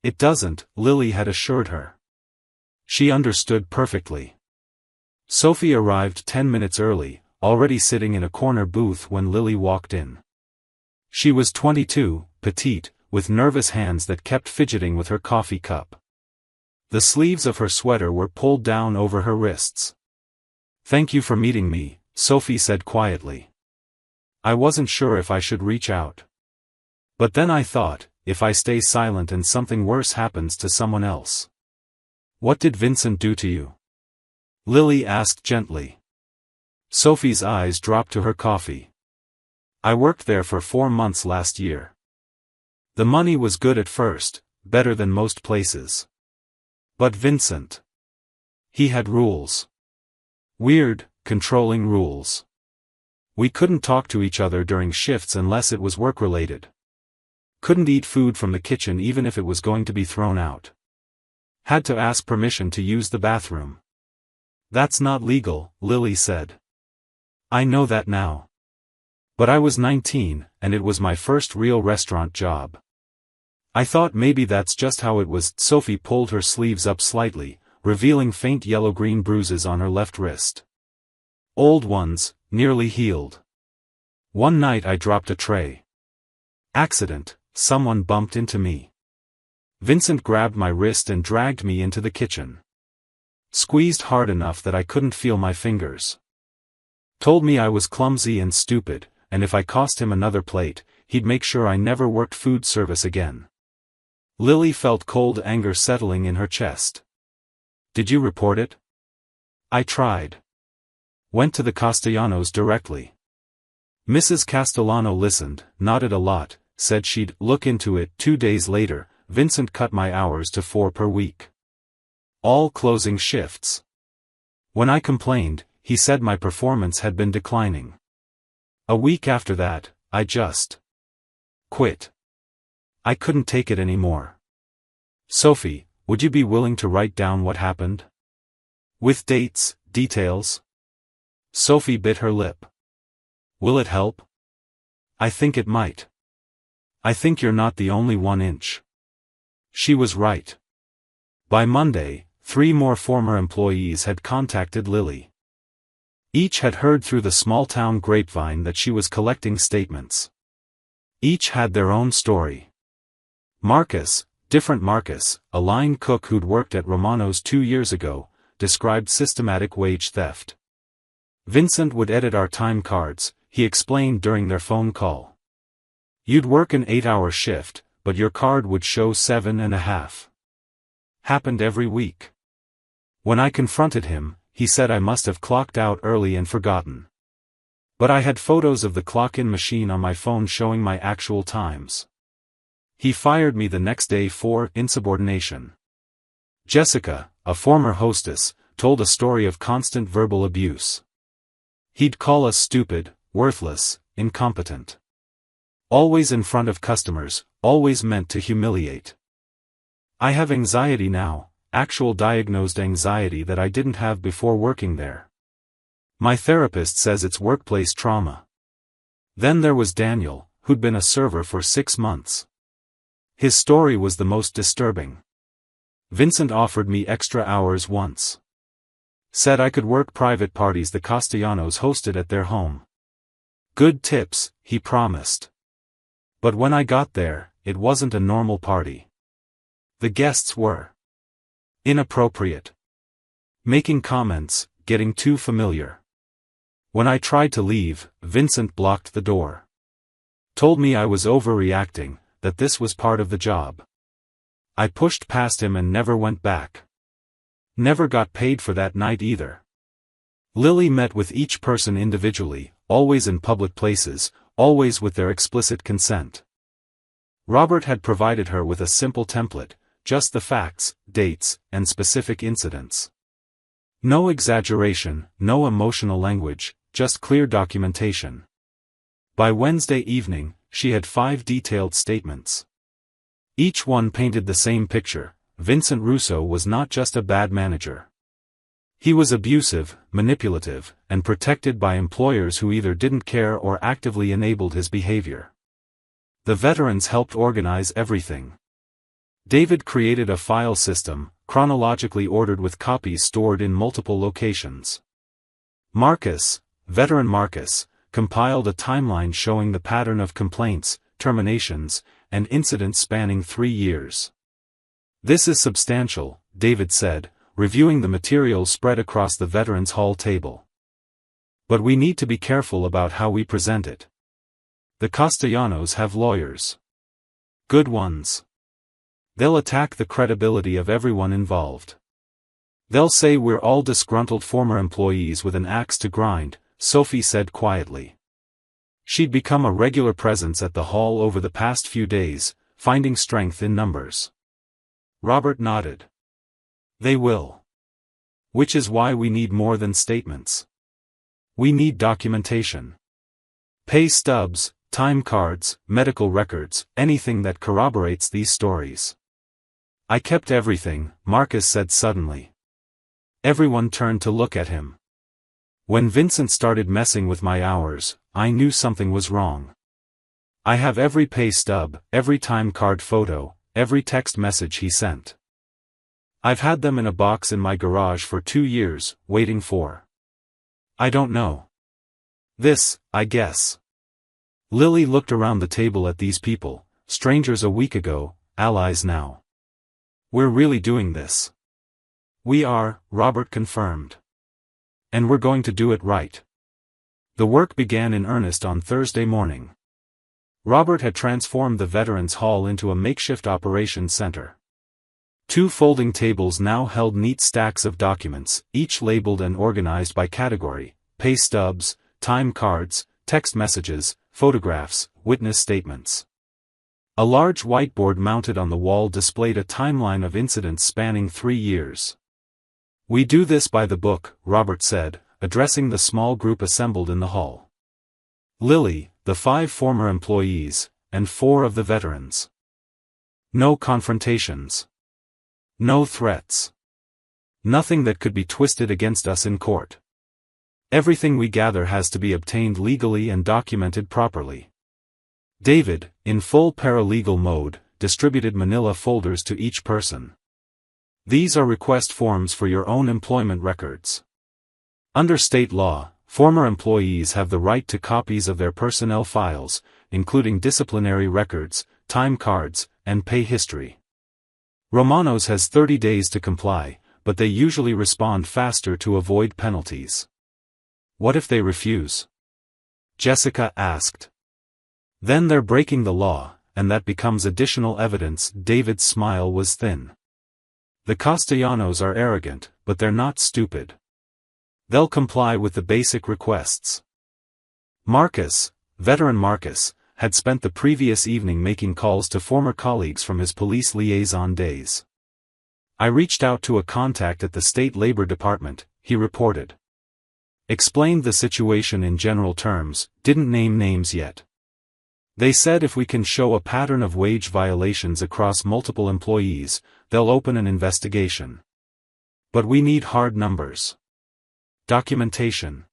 S1: "It doesn't," Lily had assured her. She understood perfectly. Sophie arrived 10 minutes early, already sitting in a corner booth when Lily walked in. She was 22, petite, with nervous hands that kept fidgeting with her coffee cup. The sleeves of her sweater were pulled down over her wrists. "Thank you for meeting me," Sophie said quietly. "I wasn't sure if I should reach out. But then I thought, if I stay silent and something worse happens to someone else." "What did Vincent do to you?" Lily asked gently. Sophie's eyes dropped to her coffee. "I worked there for 4 months last year. The money was good at first, better than most places. But Vincent. He had rules. Weird, controlling rules. We couldn't talk to each other during shifts unless it was work-related. Couldn't eat food from the kitchen even if it was going to be thrown out. Had to ask permission to use the bathroom." "That's not legal," Lily said. "I know that now. But I was 19, and it was my first real restaurant job. I thought maybe that's just how it was." Sophie pulled her sleeves up slightly, revealing faint yellow-green bruises on her left wrist. "Old ones, nearly healed. One night I dropped a tray. Accident, someone bumped into me. Vincent grabbed my wrist and dragged me into the kitchen. Squeezed hard enough that I couldn't feel my fingers. Told me I was clumsy and stupid, and if I cost him another plate, he'd make sure I never worked food service again." Lily felt cold anger settling in her chest. "Did you report it?" "I tried. Went to the Castellanos directly. Mrs. Castellano listened, nodded a lot, said she'd look into it. 2 days later, Vincent cut my hours to 4 per week. All closing shifts. When I complained, he said my performance had been declining. A week after that, I just quit. I couldn't take it anymore." "Sophie, would you be willing to write down what happened? With dates, details?" Sophie bit her lip. "Will it help?" "I think it might. I think you're not the only 1 inch." She was right. By Monday, 3 more former employees had contacted Lily. Each had heard through the small-town grapevine that she was collecting statements. Each had their own story. Marcus, different Marcus, a line cook who'd worked at Romano's 2 years ago, described systematic wage theft. Vincent would edit our time cards, he explained during their phone call. You'd work an 8-hour shift, but your card would show 7.5. Happened every week. When I confronted him, he said I must have clocked out early and forgotten. But I had photos of the clock-in machine on my phone showing my actual times. He fired me the next day for insubordination. Jessica, a former hostess, told a story of constant verbal abuse. He'd call us stupid, worthless, incompetent. Always in front of customers, always meant to humiliate. I have anxiety now, actual diagnosed anxiety that I didn't have before working there. My therapist says it's workplace trauma. Then there was Daniel, who'd been a server for 6 months. His story was the most disturbing. Vincent offered me extra hours once. Said I could work private parties the Castellanos hosted at their home. Good tips, he promised. But when I got there, it wasn't a normal party. The guests were inappropriate. Making comments, getting too familiar. When I tried to leave, Vincent blocked the door. Told me I was overreacting, that this was part of the job. I pushed past him and never went back. Never got paid for that night either. Lily met with each person individually, always in public places, always with their explicit consent. Robert had provided her with a simple template, just the facts, dates, and specific incidents. No exaggeration, no emotional language, just clear documentation. By Wednesday evening, she had 5 detailed statements. Each one painted the same picture: Vincent Russo was not just a bad manager. He was abusive, manipulative, and protected by employers who either didn't care or actively enabled his behavior. The veterans helped organize everything. David created a file system, chronologically ordered with copies stored in multiple locations. Marcus, veteran Marcus, compiled a timeline showing the pattern of complaints, terminations, and incidents spanning 3 years. This is substantial, David said, reviewing the material spread across the Veterans Hall table. But we need to be careful about how we present it. The Castellanos have lawyers. Good ones. They'll attack the credibility of everyone involved. They'll say we're all disgruntled former employees with an axe to grind, Sophie said quietly. She'd become a regular presence at the hall over the past few days, finding strength in numbers. Robert nodded. They will. Which is why we need more than statements. We need documentation. Pay stubs, time cards, medical records, anything that corroborates these stories. I kept everything, Marcus said suddenly. Everyone turned to look at him. When Vincent started messing with my hours, I knew something was wrong. I have every pay stub, every time card photo, every text message he sent. I've had them in a box in my garage for 2 years, waiting for. I don't know. This, I guess. Lily looked around the table at these people, strangers a week ago, allies now. We're really doing this. We are, Robert confirmed. And we're going to do it right. The work began in earnest on Thursday morning. Robert had transformed the Veterans Hall into a makeshift operations center. 2 folding tables now held neat stacks of documents, each labeled and organized by category: pay stubs, time cards, text messages, photographs, witness statements. A large whiteboard mounted on the wall displayed a timeline of incidents spanning 3 years. We do this by the book, Robert said, addressing the small group assembled in the hall. Lily, the 5 former employees, and 4 of the veterans. No confrontations. No threats. Nothing that could be twisted against us in court. Everything we gather has to be obtained legally and documented properly. David, in full paralegal mode, distributed manila folders to each person. These are request forms for your own employment records. Under state law, former employees have the right to copies of their personnel files, including disciplinary records, time cards, and pay history. Romano's has 30 days to comply, but they usually respond faster to avoid penalties. What if they refuse? Jessica asked. Then they're breaking the law, and that becomes additional evidence. David's smile was thin. The Castellanos are arrogant, but they're not stupid. They'll comply with the basic requests. Veteran Marcus, had spent the previous evening making calls to former colleagues from his police liaison days. I reached out to a contact at the State Labor Department, he reported. Explained the situation in general terms, didn't name names yet. They said if we can show a pattern of wage violations across multiple employees, they'll open an investigation. But we need hard numbers. Documentation.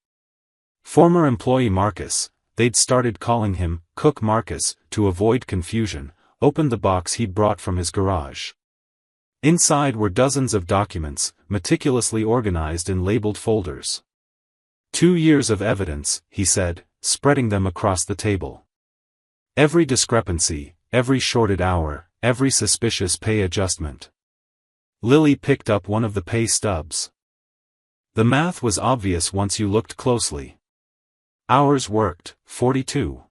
S1: Former employee Marcus, they'd started calling him Cook Marcus, to avoid confusion, opened the box he'd brought from his garage. Inside were dozens of documents, meticulously organized in labeled folders. 2 years of evidence, he said, spreading them across the table. Every discrepancy, every shorted hour, every suspicious pay adjustment. Lily picked up one of the pay stubs. The math was obvious once you looked closely. Hours worked, 42.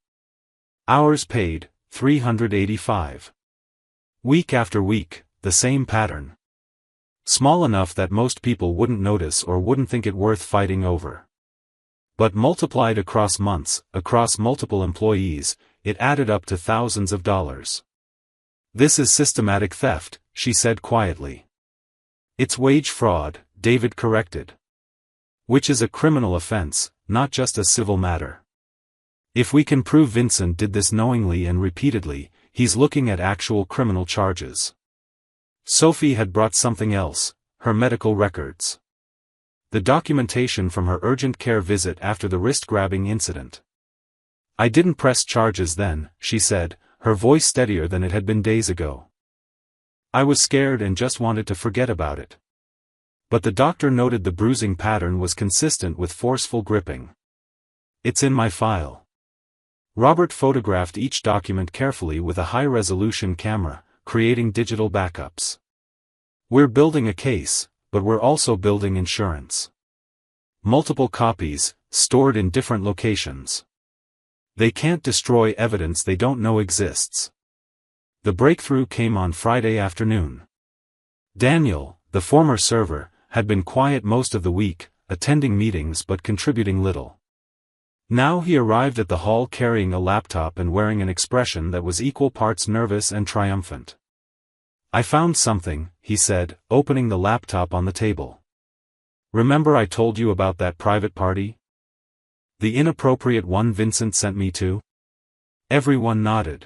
S1: Hours paid, 385. Week after week, the same pattern. Small enough that most people wouldn't notice or wouldn't think it worth fighting over. But multiplied across months, across multiple employees, it added up to thousands of dollars. This is systematic theft, she said quietly. It's wage fraud, David corrected. Which is a criminal offense, not just a civil matter. If we can prove Vincent did this knowingly and repeatedly, he's looking at actual criminal charges. Sophie had brought something else, her medical records. The documentation from her urgent care visit after the wrist-grabbing incident. I didn't press charges then, she said, her voice steadier than it had been days ago. I was scared and just wanted to forget about it. But the doctor noted the bruising pattern was consistent with forceful gripping. It's in my file. Robert photographed each document carefully with a high-resolution camera, creating digital backups. We're building a case, but we're also building insurance. Multiple copies, stored in different locations. They can't destroy evidence they don't know exists. The breakthrough came on Friday afternoon. Daniel, the former server, had been quiet most of the week, attending meetings but contributing little. Now he arrived at the hall carrying a laptop and wearing an expression that was equal parts nervous and triumphant. I found something, he said, opening the laptop on the table. Remember I told you about that private party? The inappropriate one Vincent sent me to? Everyone nodded.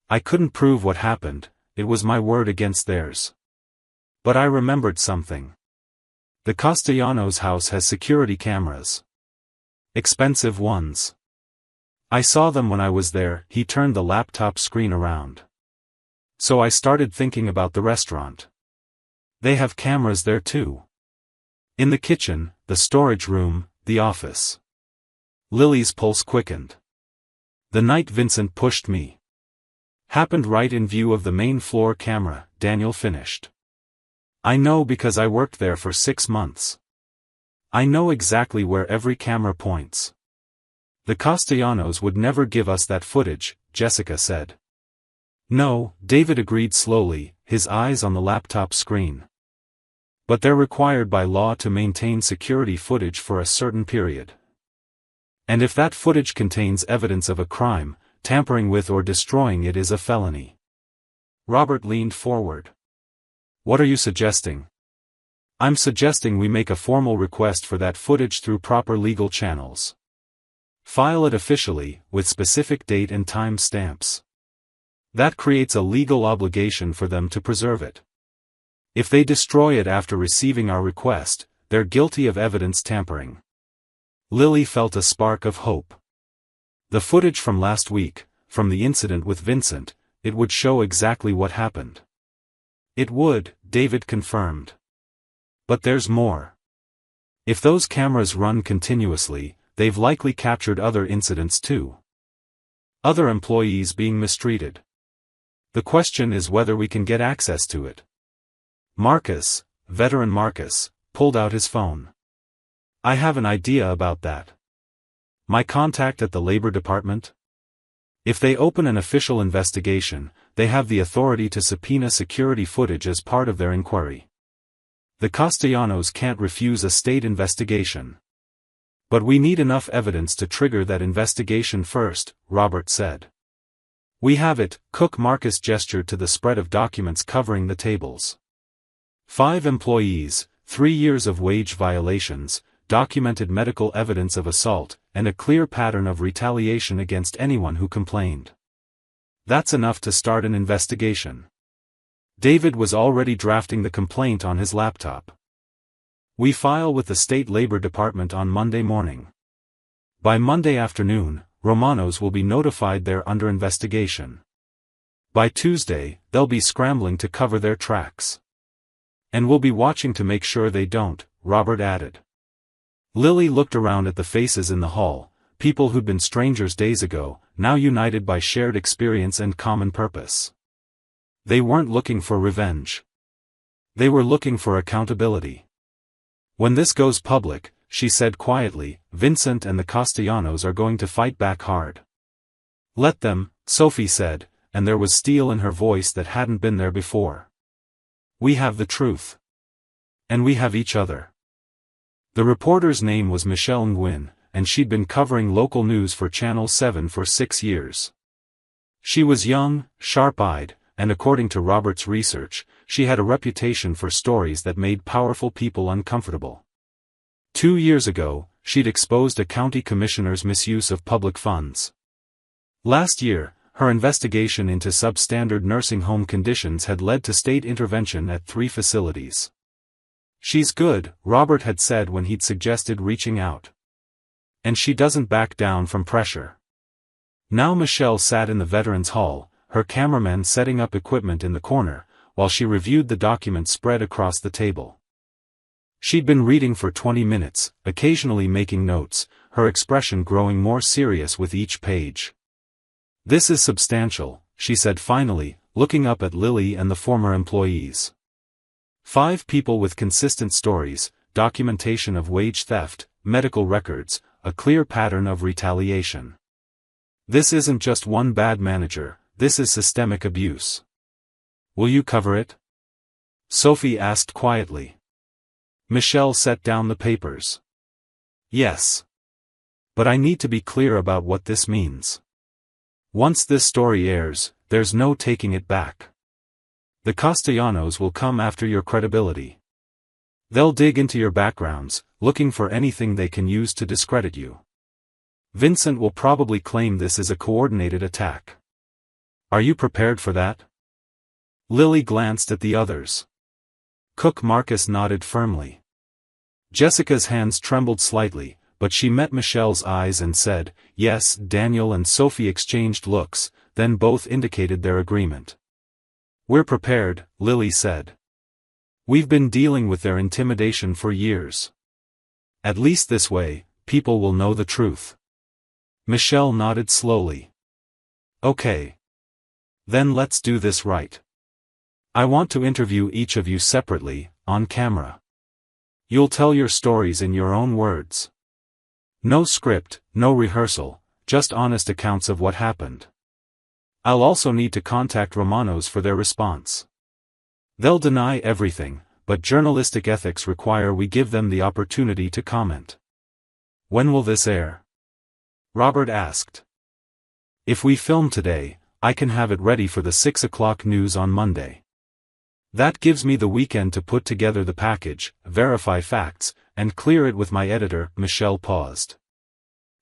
S1: I couldn't prove what happened, it was my word against theirs. But I remembered something. The Castellanos' house has security cameras. Expensive ones. I saw them when I was there. He turned the laptop screen around. So I started thinking about the restaurant. They have cameras there too. In the kitchen, the storage room, the office. Lily's pulse quickened. The night Vincent pushed me. Happened right in view of the main floor camera, Daniel finished. I know because I worked there for 6 months. I know exactly where every camera points. The Castellanos would never give us that footage, Jessica said. No, David agreed slowly, his eyes on the laptop screen. But they're required by law to maintain security footage for a certain period. And if that footage contains evidence of a crime, tampering with or destroying it is a felony. Robert leaned forward. What are you suggesting? I'm suggesting we make a formal request for that footage through proper legal channels. File it officially, with specific date and time stamps. That creates a legal obligation for them to preserve it. If they destroy it after receiving our request, they're guilty of evidence tampering. Lily felt a spark of hope. The footage from last week, from the incident with Vincent, it would show exactly what happened. It would, David confirmed. But there's more. If those cameras run continuously, they've likely captured other incidents too. Other employees being mistreated. The question is whether we can get access to it. Marcus, veteran Marcus, pulled out his phone. I have an idea about that. My contact at the Labor Department? If they open an official investigation, they have the authority to subpoena security footage as part of their inquiry. The Castellanos can't refuse a state investigation. But we need enough evidence to trigger that investigation first, Robert said. We have it, Cook. Marcus gestured to the spread of documents covering the tables. 5 employees, 3 years of wage violations, documented medical evidence of assault, and a clear pattern of retaliation against anyone who complained. That's enough to start an investigation. David was already drafting the complaint on his laptop. We file with the State Labor Department on Monday morning. By Monday afternoon, Romanos will be notified they're under investigation. By Tuesday, they'll be scrambling to cover their tracks. And we'll be watching to make sure they don't, Robert added. Lily looked around at the faces in the hall, people who'd been strangers days ago, now united by shared experience and common purpose. They weren't looking for revenge. They were looking for accountability. When this goes public, she said quietly, Vincent and the Castellanos are going to fight back hard. Let them, Sophie said, and there was steel in her voice that hadn't been there before. We have the truth. And we have each other. The reporter's name was Michelle Nguyen, and she'd been covering local news for Channel 7 for 6 years. She was young, sharp-eyed, and according to Robert's research, she had a reputation for stories that made powerful people uncomfortable. 2 years ago, she'd exposed a county commissioner's misuse of public funds. Last year, her investigation into substandard nursing home conditions had led to state intervention at 3 facilities. She's good, Robert had said when he'd suggested reaching out. And she doesn't back down from pressure. Now Michelle sat in the Veterans Hall, her cameraman setting up equipment in the corner, while she reviewed the documents spread across the table. She'd been reading for 20 minutes, occasionally making notes, her expression growing more serious with each page. This is substantial, she said finally, looking up at Lily and the former employees. 5 people with consistent stories, documentation of wage theft, medical records, a clear pattern of retaliation. This isn't just one bad manager, this is systemic abuse. Will you cover it? Sophie asked quietly. Michelle set down the papers. Yes. But I need to be clear about what this means. Once this story airs, there's no taking it back. The Castellanos will come after your credibility. They'll dig into your backgrounds, looking for anything they can use to discredit you. Vincent will probably claim this is a coordinated attack. Are you prepared for that? Lily glanced at the others. Cook. Marcus nodded firmly. Jessica's hands trembled slightly, but she met Michelle's eyes and said, yes. Daniel and Sophie exchanged looks, then both indicated their agreement. We're prepared, Lily said. We've been dealing with their intimidation for years. At least this way, people will know the truth. Michelle nodded slowly. Okay. Then let's do this right. I want to interview each of you separately, on camera. You'll tell your stories in your own words. No script, no rehearsal, just honest accounts of what happened. I'll also need to contact Romanos for their response. They'll deny everything, but journalistic ethics require we give them the opportunity to comment. When will this air? Robert asked. If we film today, I can have it ready for the 6 o'clock news on Monday. That gives me the weekend to put together the package, verify facts, and clear it with my editor. Michelle paused.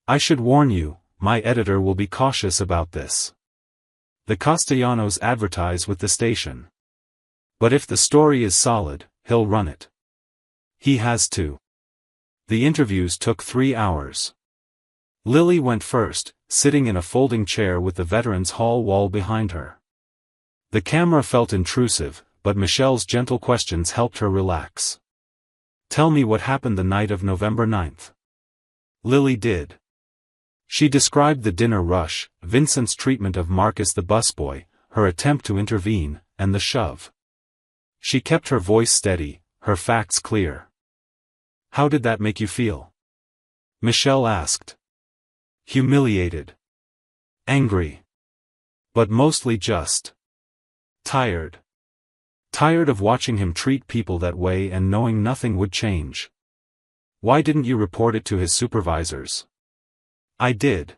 S1: I should warn you, my editor will be cautious about this. The Castellanos advertise with the station. But if the story is solid, he'll run it. He has to. The interviews took 3 hours. Lily went first, sitting in a folding chair with the Veterans Hall wall behind her. The camera felt intrusive, but Michelle's gentle questions helped her relax. Tell me what happened the night of November 9th. Lily did. She described the dinner rush, Vincent's treatment of Marcus the busboy, her attempt to intervene, and the shove. She kept her voice steady, her facts clear. "How did that make you feel?" Michelle asked. "Humiliated. Angry. But mostly just tired. Tired of watching him treat people that way and knowing nothing would change." "Why didn't you report it to his supervisors?" "I did.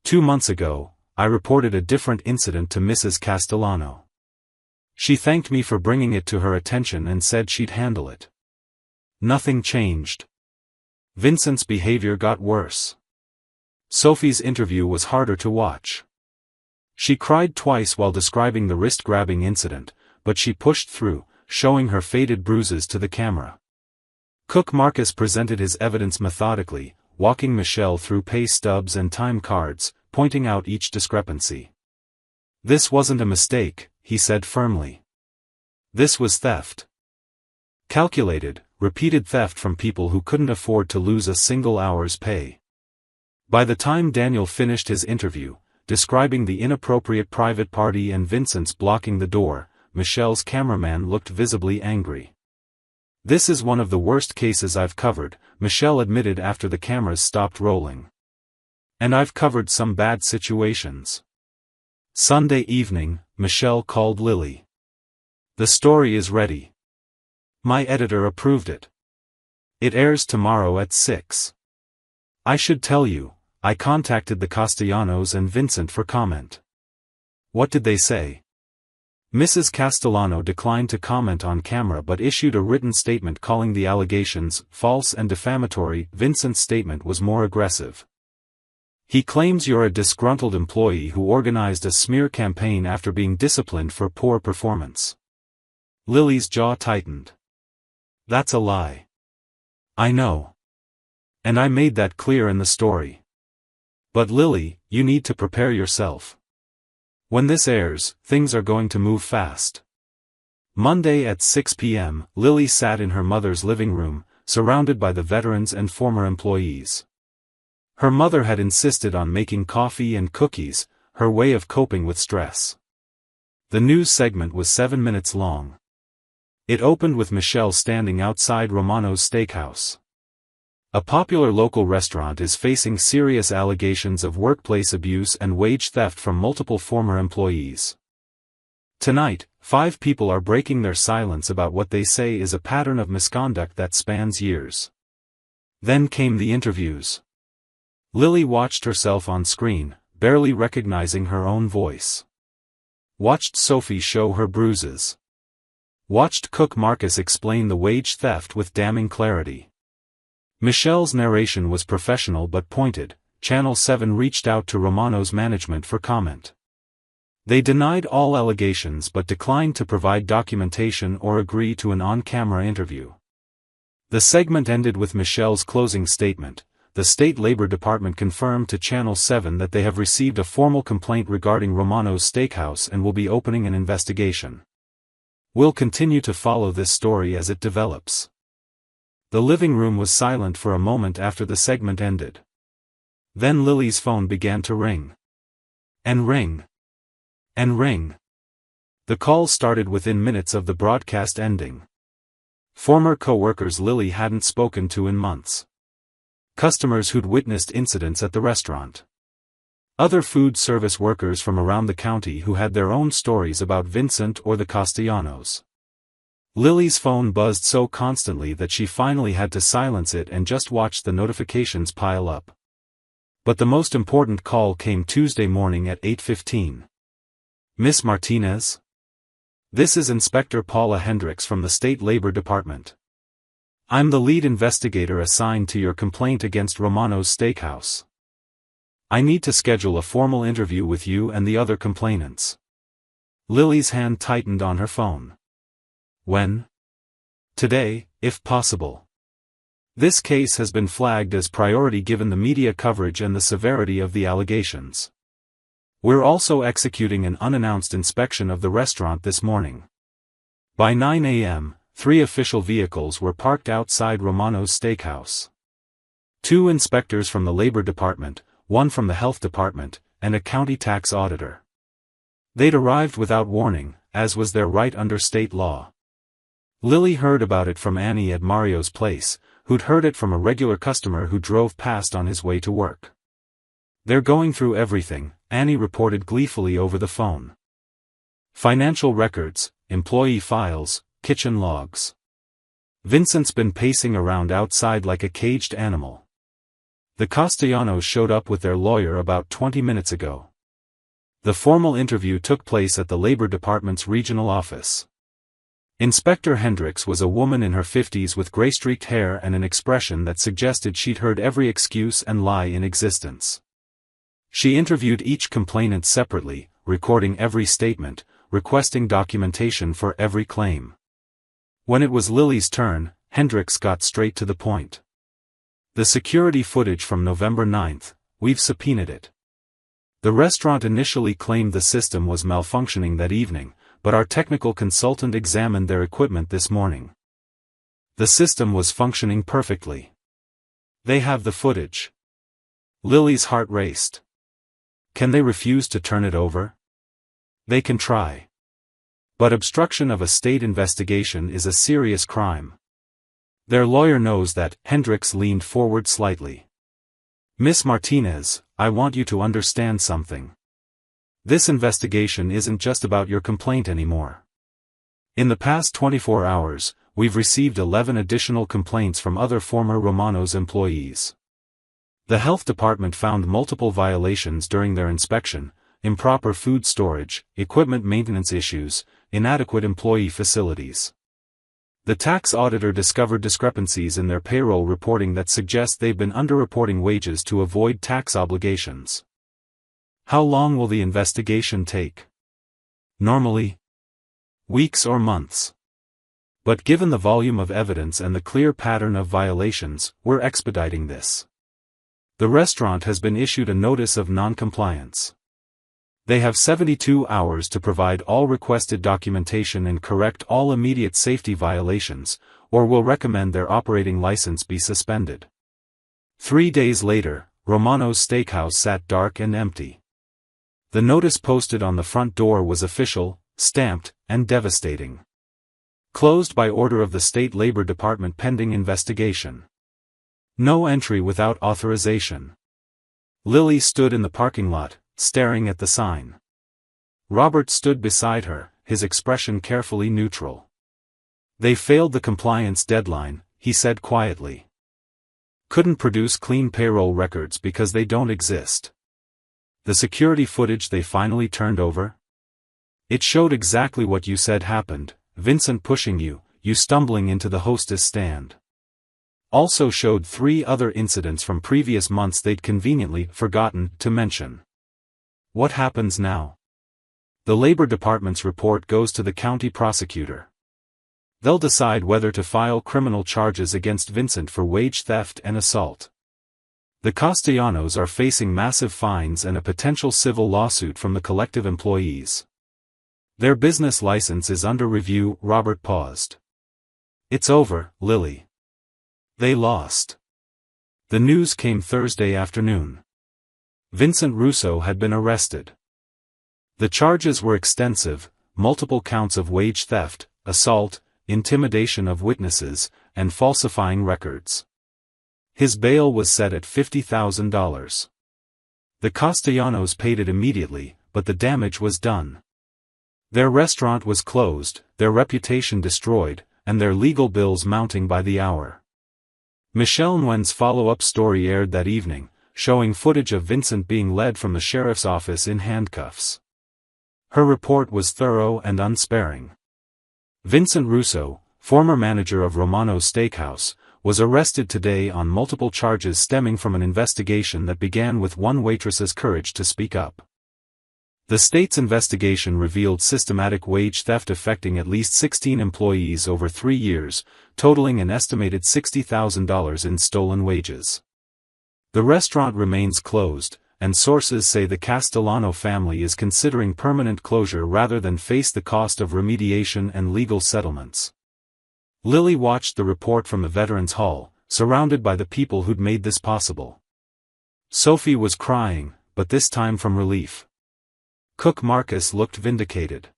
S1: 2 months ago, I reported a different incident to Mrs. Castellano. She thanked me for bringing it to her attention and said she'd handle it. Nothing changed. Vincent's behavior got worse. Sophie's interview was harder to watch. She cried twice while describing the wrist-grabbing incident, but she pushed through, showing her faded bruises to the camera. Cook Marcus presented his evidence methodically, walking Michelle through pay stubs and time cards, pointing out each discrepancy. "This wasn't a mistake," he said firmly. "This was theft. Calculated, repeated theft from people who couldn't afford to lose a single hour's pay." By the time Daniel finished his interview, describing the inappropriate private party and Vincent's blocking the door, Michelle's cameraman looked visibly angry. "This is one of the worst cases I've covered," Michelle admitted after the cameras stopped rolling. "And I've covered some bad situations." Sunday evening, Michelle called Lily. "The story is ready. My editor approved it. It airs tomorrow at 6. I should tell you, I contacted the Castellanos and Vincent for comment." "What did they say?" Mrs. Castellano declined to comment on camera but issued a written statement calling the allegations false and defamatory. Vincent's statement was more aggressive. "He claims you're a disgruntled employee who organized a smear campaign after being disciplined for poor performance." Lily's jaw tightened. "That's a lie." "I know. And I made that clear in the story. But Lily, you need to prepare yourself. When this airs, things are going to move fast." Monday at 6 p.m., Lily sat in her mother's living room, surrounded by the veterans and former employees. Her mother had insisted on making coffee and cookies, her way of coping with stress. The news segment was 7 minutes long. It opened with Michelle standing outside Romano's Steakhouse. A popular local restaurant is facing serious allegations of workplace abuse and wage theft from multiple former employees. Tonight, 5 people are breaking their silence about what they say is a pattern of misconduct that spans years. Then came the interviews. Lily watched herself on screen, barely recognizing her own voice. Watched Sophie show her bruises. Watched Cook Marcus explain the wage theft with damning clarity. Michelle's narration was professional but pointed. Channel 7 reached out to Romano's management for comment. They denied all allegations but declined to provide documentation or agree to an on-camera interview. The segment ended with Michelle's closing statement. The State Labor Department confirmed to Channel 7 that they have received a formal complaint regarding Romano's Steakhouse and will be opening an investigation. "We'll continue to follow this story as it develops." The living room was silent for a moment after the segment ended. Then Lily's phone began to ring. And ring. And ring. The call started within minutes of the broadcast ending. Former co-workers Lily hadn't spoken to in months. Customers who'd witnessed incidents at the restaurant. Other food service workers from around the county who had their own stories about Vincent or the Castellanos. Lily's phone buzzed so constantly that she finally had to silence it and just watched the notifications pile up. But the most important call came Tuesday morning at 8:15. "Miss Martinez? This is Inspector Paula Hendricks from the State Labor Department. I'm the lead investigator assigned to your complaint against Romano's Steakhouse. I need to schedule a formal interview with you and the other complainants." Lily's hand tightened on her phone. "When?" "Today, if possible. This case has been flagged as priority given the media coverage and the severity of the allegations. We're also executing an unannounced inspection of the restaurant this morning." By 9 a.m., 3 official vehicles were parked outside Romano's Steakhouse. 2 inspectors from the Labor Department, 1 from the Health Department, and a county tax auditor. They'd arrived without warning, as was their right under state law. Lily heard about it from Annie at Mario's place, who'd heard it from a regular customer who drove past on his way to work. "They're going through everything," Annie reported gleefully over the phone. "Financial records, employee files, kitchen logs. Vincent's been pacing around outside like a caged animal. The Castellanos showed up with their lawyer about 20 minutes ago." The formal interview took place at the Labor Department's regional office. Inspector Hendricks was a woman in her 50s with gray-streaked hair and an expression that suggested she'd heard every excuse and lie in existence. She interviewed each complainant separately, recording every statement, requesting documentation for every claim. When it was Lily's turn, Hendricks got straight to the point. "The security footage from November 9th, we've subpoenaed it. The restaurant initially claimed the system was malfunctioning that evening, but our technical consultant examined their equipment this morning. The system was functioning perfectly. They have the footage." Lily's heart raced. Can they refuse to turn it over? They can try. But obstruction of a state investigation is a serious crime. Their lawyer knows that. Hendricks leaned forward slightly. "Miss Martinez, I want you to understand something. This investigation isn't just about your complaint anymore. In the past 24 hours, we've received 11 additional complaints from other former Romano's employees. The health department found multiple violations during their inspection: improper food storage, equipment maintenance issues, inadequate employee facilities. The tax auditor discovered discrepancies in their payroll reporting that suggest they've been underreporting wages to avoid tax obligations." "How long will the investigation take?" "Normally, weeks or months. But given the volume of evidence and the clear pattern of violations, we're expediting this. The restaurant has been issued a notice of non-compliance. They have 72 hours to provide all requested documentation and correct all immediate safety violations, or we'll recommend their operating license be suspended." 3 days later, Romano's Steakhouse sat dark and empty. The notice posted on the front door was official, stamped, and devastating. "Closed by order of the State Labor Department pending investigation. No entry without authorization." Lily stood in the parking lot, staring at the sign. Robert stood beside her, his expression carefully neutral. "They failed the compliance deadline," he said quietly. "Couldn't produce clean payroll records because they don't exist. The security footage they finally turned over? It showed exactly what you said happened: Vincent pushing you, you stumbling into the hostess stand. Also showed 3 other incidents from previous months they'd conveniently forgotten to mention." "What happens now?" "The Labor Department's report goes to the county prosecutor. They'll decide whether to file criminal charges against Vincent for wage theft and assault. The Castellanos are facing massive fines and a potential civil lawsuit from the collective employees. Their business license is under review." Robert paused. "It's over, Lily. They lost." The news came Thursday afternoon. Vincent Russo had been arrested. The charges were extensive: multiple counts of wage theft, assault, intimidation of witnesses, and falsifying records. His bail was set at $50,000. The Castellanos paid it immediately, but the damage was done. Their restaurant was closed, their reputation destroyed, and their legal bills mounting by the hour. Michelle Nguyen's follow-up story aired that evening, showing footage of Vincent being led from the sheriff's office in handcuffs. Her report was thorough and unsparing. Vincent Russo, former manager of Romano's Steakhouse, was arrested today on multiple charges stemming from an investigation that began with one waitress's courage to speak up. The state's investigation revealed systematic wage theft affecting at least 16 employees over 3 years, totaling an estimated $60,000 in stolen wages. The restaurant remains closed, and sources say the Castellano family is considering permanent closure rather than face the cost of remediation and legal settlements. Lily watched the report from the Veterans Hall, surrounded by the people who'd made this possible. Sophie was crying, but this time from relief. Cook Marcus looked vindicated.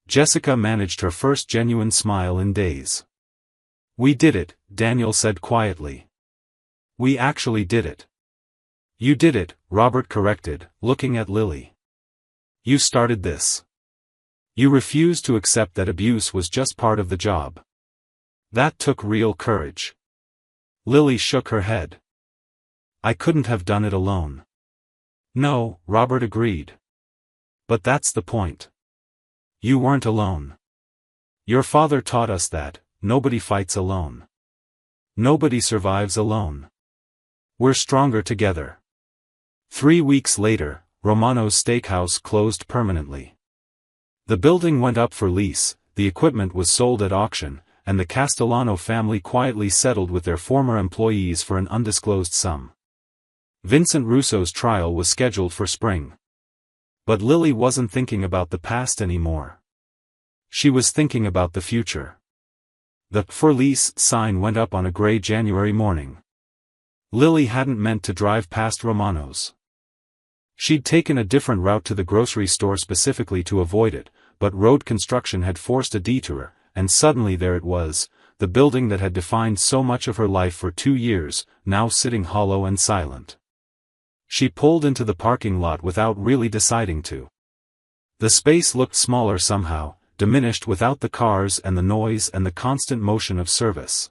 S1: Jessica managed her first genuine smile in days. "We did it," Daniel said quietly. "We actually did it." "You did it," Robert corrected, looking at Lily. "You started this. You refused to accept that abuse was just part of the job. That took real courage." Lily shook her head. "I couldn't have done it alone." "No," Robert agreed. "But that's the point. You weren't alone. Your father taught us that nobody fights alone. Nobody survives alone. We're stronger together." 3 weeks later, Romano's Steakhouse closed permanently. The building went up for lease, the equipment was sold at auction, and the Castellano family quietly settled with their former employees for an undisclosed sum. Vincent Russo's trial was scheduled for spring. But Lily wasn't thinking about the past anymore. She was thinking about the future. The "For Lease" sign went up on a gray January morning. Lily hadn't meant to drive past Romano's. She'd taken a different route to the grocery store specifically to avoid it, but road construction had forced a detour, and suddenly there it was, the building that had defined so much of her life for 2 years, now sitting hollow and silent. She pulled into the parking lot without really deciding to. The space looked smaller somehow, diminished without the cars and the noise and the constant motion of service.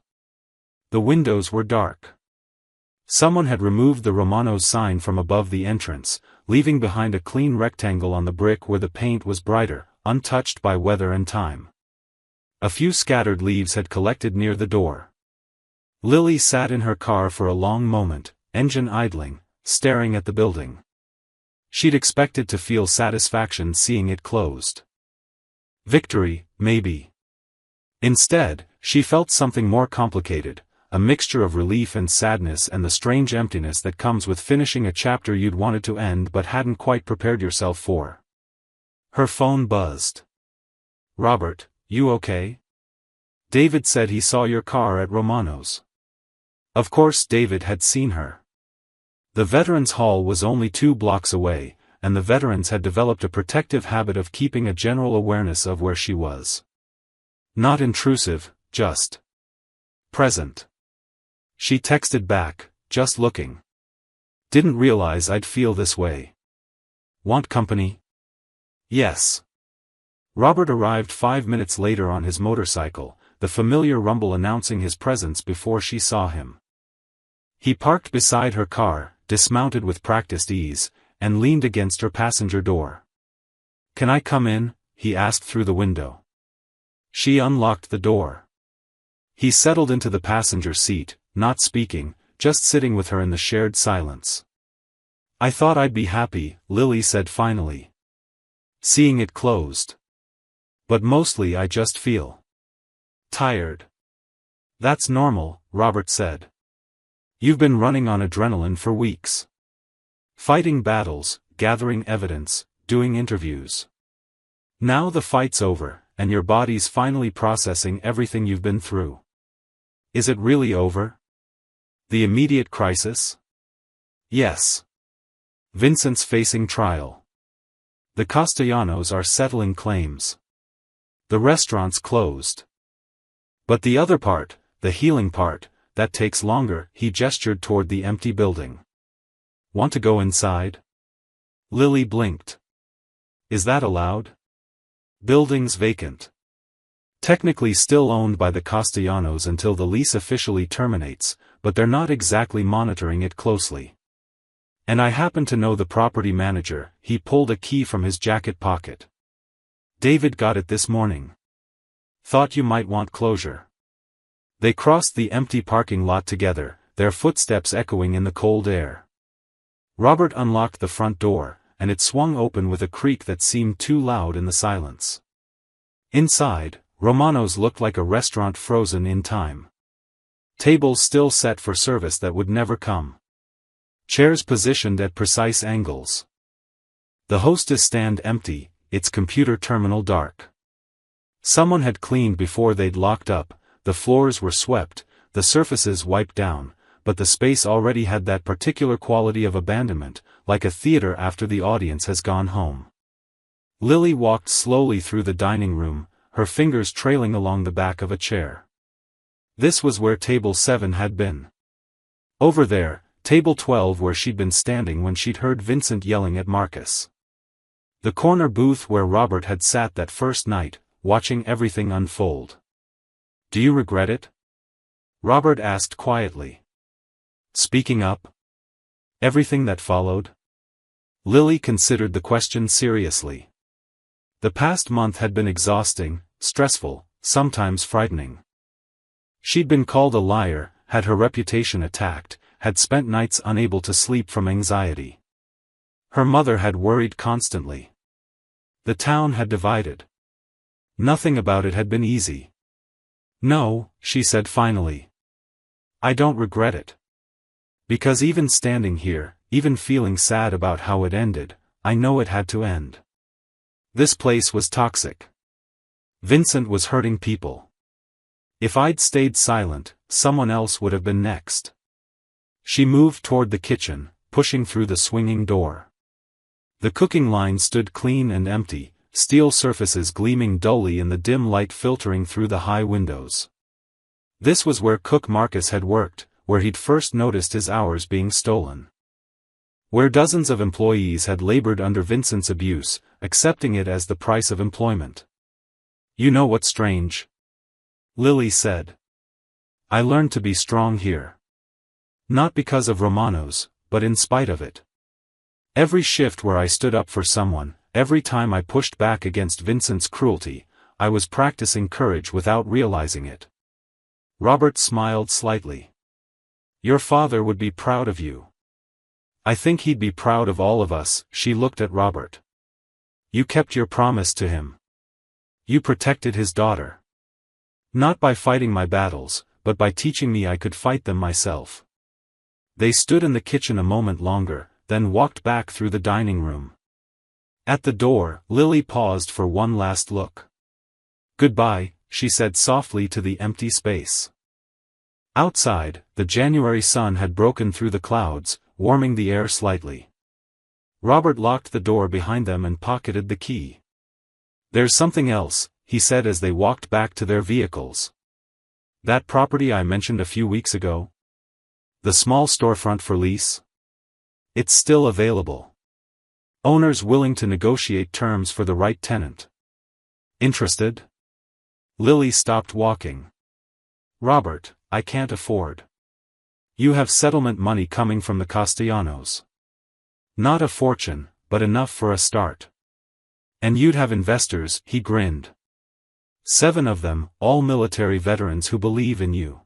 S1: The windows were dark. Someone had removed the Romano's sign from above the entrance, leaving behind a clean rectangle on the brick where the paint was brighter, untouched by weather and time. A few scattered leaves had collected near the door. Lily sat in her car for a long moment, engine idling, staring at the building. She'd expected to feel satisfaction seeing it closed. Victory, maybe. Instead, she felt something more complicated, a mixture of relief and sadness and the strange emptiness that comes with finishing a chapter you'd wanted to end but hadn't quite prepared yourself for. Her phone buzzed. "Robert, you okay? David said he saw your car at Romano's." Of course David had seen her. The Veterans Hall was only 2 blocks away, and the veterans had developed a protective habit of keeping a general awareness of where she was. Not intrusive, just present. She texted back, "Just looking. Didn't realize I'd feel this way. Want company?" "Yes." Robert arrived 5 minutes later on his motorcycle, the familiar rumble announcing his presence before she saw him. He parked beside her car, dismounted with practiced ease, and leaned against her passenger door. "Can I come in?" he asked through the window. She unlocked the door. He settled into the passenger seat, not speaking, just sitting with her in the shared silence. "I thought I'd be happy," Lily said finally. "Seeing it closed. But mostly I just feel tired." "That's normal," Robert said. "You've been running on adrenaline for weeks. Fighting battles, gathering evidence, doing interviews. Now the fight's over, and your body's finally processing everything you've been through. Is it really over? The immediate crisis? Yes. Vincent's facing trial. The Castellanos are settling claims. The restaurant's closed. But the other part, the healing part, that takes longer." He gestured toward the empty building. "Want to go inside?" Lily blinked. "Is that allowed?" "Building's vacant. Technically still owned by the Castellanos until the lease officially terminates, but they're not exactly monitoring it closely. And I happen to know the property manager." He pulled a key from his jacket pocket. "David got it this morning. Thought you might want closure." They crossed the empty parking lot together, their footsteps echoing in the cold air. Robert unlocked the front door, and it swung open with a creak that seemed too loud in the silence. Inside, Romano's looked like a restaurant frozen in time. Tables still set for service that would never come. Chairs positioned at precise angles. The hostess stand empty, its computer terminal dark. Someone had cleaned before they'd locked up, the floors were swept, the surfaces wiped down, but the space already had that particular quality of abandonment, like a theater after the audience has gone home. Lily walked slowly through the dining room, her fingers trailing along the back of a chair. This was where table 7 had been. Over there, table 12 where she'd been standing when she'd heard Vincent yelling at Marcus. The corner booth where Robert had sat that first night, watching everything unfold. "Do you regret it?" Robert asked quietly. "Speaking up? Everything that followed?" Lily considered the question seriously. The past month had been exhausting, stressful, sometimes frightening. She'd been called a liar, had her reputation attacked, had spent nights unable to sleep from anxiety. Her mother had worried constantly. The town had divided. Nothing about it had been easy. "No," she said finally. "I don't regret it. Because even standing here, even feeling sad about how it ended, I know it had to end. This place was toxic. Vincent was hurting people. If I'd stayed silent, someone else would have been next." She moved toward the kitchen, pushing through the swinging door. The cooking line stood clean and empty, steel surfaces gleaming dully in the dim light filtering through the high windows. This was where cook Marcus had worked, where he'd first noticed his hours being stolen. Where dozens of employees had labored under Vincent's abuse, accepting it as the price of employment. "You know what's strange?" Lily said. "I learned to be strong here. Not because of Romano's, but in spite of it. Every shift where I stood up for someone, every time I pushed back against Vincent's cruelty, I was practicing courage without realizing it." Robert smiled slightly. "Your father would be proud of you." "I think he'd be proud of all of us." She looked at Robert. "You kept your promise to him. You protected his daughter. Not by fighting my battles, but by teaching me I could fight them myself." They stood in the kitchen a moment longer, then walked back through the dining room. At the door, Lily paused for one last look. "Goodbye," she said softly to the empty space. Outside, the January sun had broken through the clouds, warming the air slightly. Robert locked the door behind them and pocketed the key. "There's something else," he said as they walked back to their vehicles. "That property I mentioned a few weeks ago? The small storefront for lease? It's still available. Owners willing to negotiate terms for the right tenant. Interested?" Lily stopped walking. "Robert, I can't afford. You have settlement money coming from the Castellanos. Not a fortune, but enough for a start. And you'd have investors," he grinned. "7 of them, all military veterans who believe in you."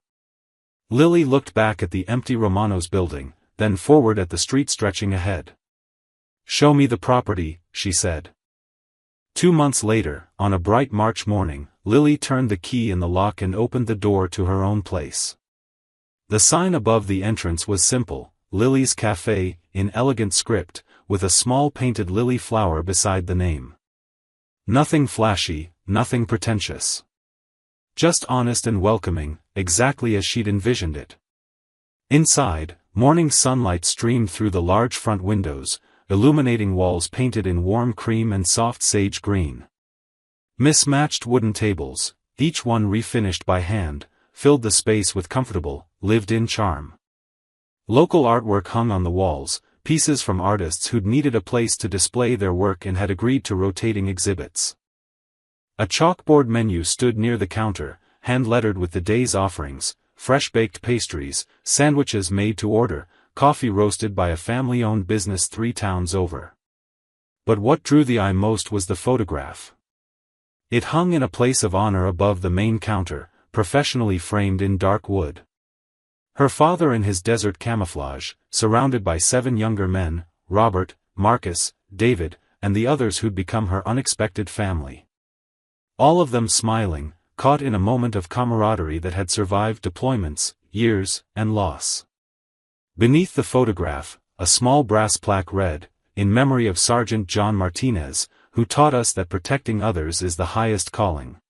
S1: Lily looked back at the empty Romano's building, then forward at the street stretching ahead. "Show me the property," she said. 2 months later, on a bright March morning, Lily turned the key in the lock and opened the door to her own place. The sign above the entrance was simple, "Lily's Café," in elegant script, with a small painted lily flower beside the name. Nothing flashy, nothing pretentious. Just honest and welcoming, exactly as she'd envisioned it. Inside, morning sunlight streamed through the large front windows, illuminating walls painted in warm cream and soft sage green. Mismatched wooden tables, each one refinished by hand, filled the space with comfortable, lived-in charm. Local artwork hung on the walls, pieces from artists who'd needed a place to display their work and had agreed to rotating exhibits. A chalkboard menu stood near the counter, hand-lettered with the day's offerings, fresh-baked pastries, sandwiches made to order, coffee roasted by a family-owned business 3 towns over. But what drew the eye most was the photograph. It hung in a place of honor above the main counter, professionally framed in dark wood. Her father in his desert camouflage, surrounded by 7 younger men, Robert, Marcus, David, and the others who'd become her unexpected family. All of them smiling, caught in a moment of camaraderie that had survived deployments, years, and loss. Beneath the photograph, a small brass plaque read, "In memory of Sergeant John Martinez, who taught us that protecting others is the highest calling.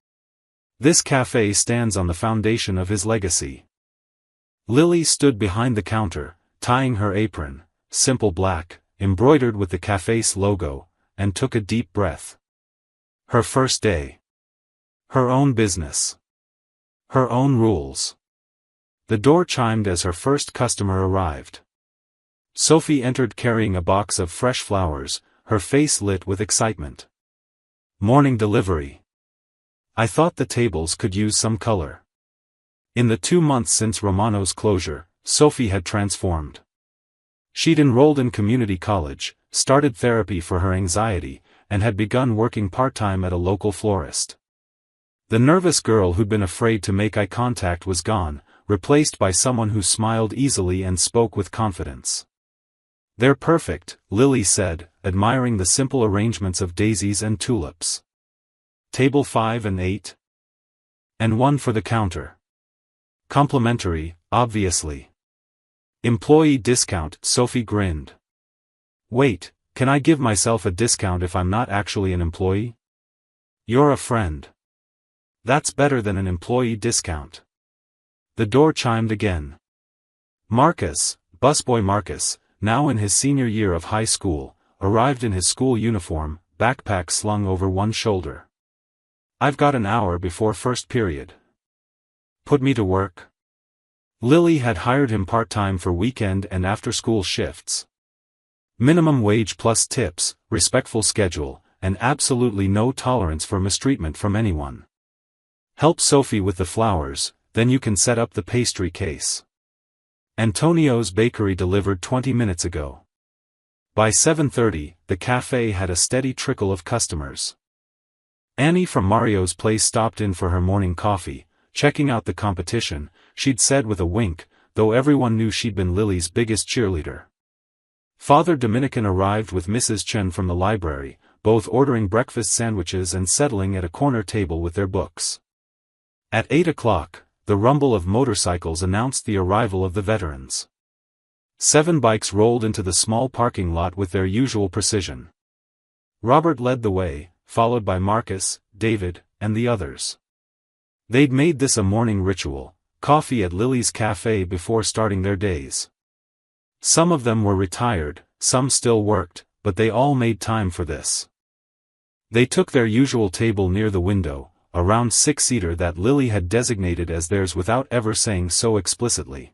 S1: This café stands on the foundation of his legacy." Lily stood behind the counter, tying her apron, simple black, embroidered with the café's logo, and took a deep breath. Her first day. Her own business. Her own rules. The door chimed as her first customer arrived. Sophie entered carrying a box of fresh flowers, her face lit with excitement. Morning delivery. I thought the tables could use some color. In the 2 months since Romano's closure, Sophie had transformed. She'd enrolled in community college, started therapy for her anxiety, and had begun working part-time at a local florist. The nervous girl who'd been afraid to make eye contact was gone, replaced by someone who smiled easily and spoke with confidence. They're perfect, Lily said, admiring the simple arrangements of daisies and tulips. Table 5 and 8? And one for the counter. Complimentary, obviously. Employee discount, Sophie grinned. Wait, can I give myself a discount if I'm not actually an employee? You're a friend. That's better than an employee discount. The door chimed again. Marcus, busboy Marcus, now in his senior year of high school, arrived in his school uniform, backpack slung over one shoulder. I've got an hour before first period. Put me to work. Lily had hired him part-time for weekend and after-school shifts. Minimum wage plus tips, respectful schedule, and absolutely no tolerance for mistreatment from anyone. Help Sophie with the flowers, then you can set up the pastry case. Antonio's bakery delivered 20 minutes ago. By 7:30, the cafe had a steady trickle of customers. Annie from Mario's place stopped in for her morning coffee, checking out the competition, she'd said with a wink, though everyone knew she'd been Lily's biggest cheerleader. Father Dominican arrived with Mrs. Chen from the library, both ordering breakfast sandwiches and settling at a corner table with their books. At 8 o'clock, the rumble of motorcycles announced the arrival of the veterans. 7 bikes rolled into the small parking lot with their usual precision. Robert led the way, followed by Marcus, David, and the others. They'd made this a morning ritual, coffee at Lily's cafe before starting their days. Some of them were retired, some still worked, but they all made time for this. They took their usual table near the window, a round 6-seater that Lily had designated as theirs without ever saying so explicitly.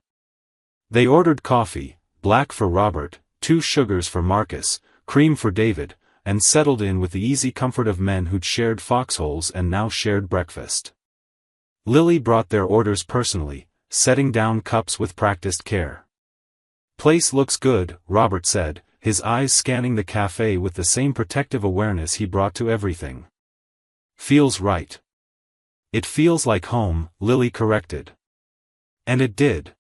S1: They ordered coffee, black for Robert, 2 sugars for Marcus, cream for David, and settled in with the easy comfort of men who'd shared foxholes and now shared breakfast. Lily brought their orders personally, setting down cups with practiced care. Place looks good, Robert said, his eyes scanning the cafe with the same protective awareness he brought to everything. Feels right. It feels like home, Lily corrected. And it did.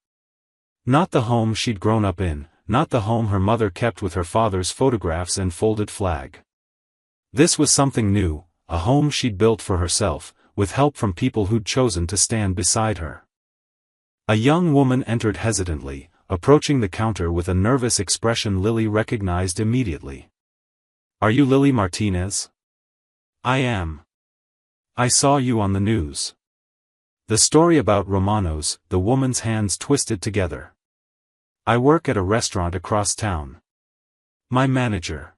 S1: Not the home she'd grown up in, not the home her mother kept with her father's photographs and folded flag. This was something new, a home she'd built for herself, with help from people who'd chosen to stand beside her. A young woman entered hesitantly, approaching the counter with a nervous expression Lily recognized immediately. Are you Lily Martinez? I am. I saw you on the news. The story about Romano's, the woman's hands twisted together. I work at a restaurant across town. My manager.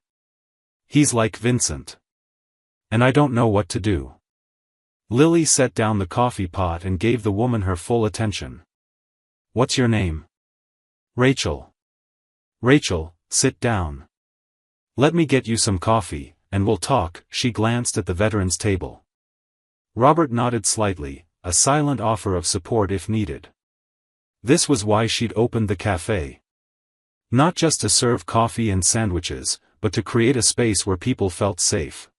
S1: He's like Vincent. And I don't know what to do. Lily set down the coffee pot and gave the woman her full attention. What's your name? Rachel. Rachel, sit down. Let me get you some coffee, and we'll talk. She glanced at the veterans' table. Robert nodded slightly, a silent offer of support if needed. This was why she'd opened the cafe. Not just to serve coffee and sandwiches, but to create a space where people felt safe.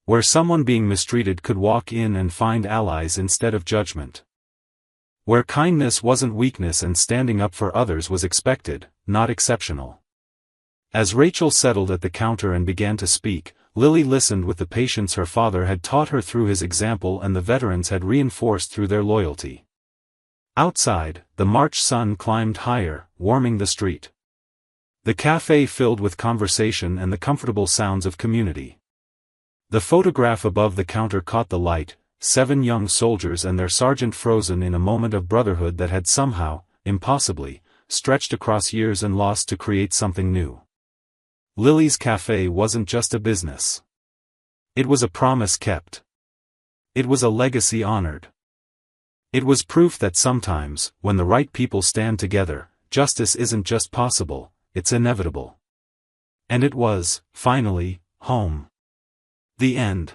S1: Where someone being mistreated could walk in and find allies instead of judgment. Where kindness wasn't weakness and standing up for others was expected, not exceptional. As Rachel settled at the counter and began to speak, Lily listened with the patience her father had taught her through his example and the veterans had reinforced through their loyalty. Outside, the March sun climbed higher, warming the street. The cafe filled with conversation and the comfortable sounds of community. The photograph above the counter caught the light, 7 young soldiers and their sergeant frozen in a moment of brotherhood that had somehow, impossibly, stretched across years and lost to create something new. Lily's cafe wasn't just a business. It was a promise kept. It was a legacy honored. It was proof that sometimes, when the right people stand together, justice isn't just possible, it's inevitable. And it was, finally, home. The end.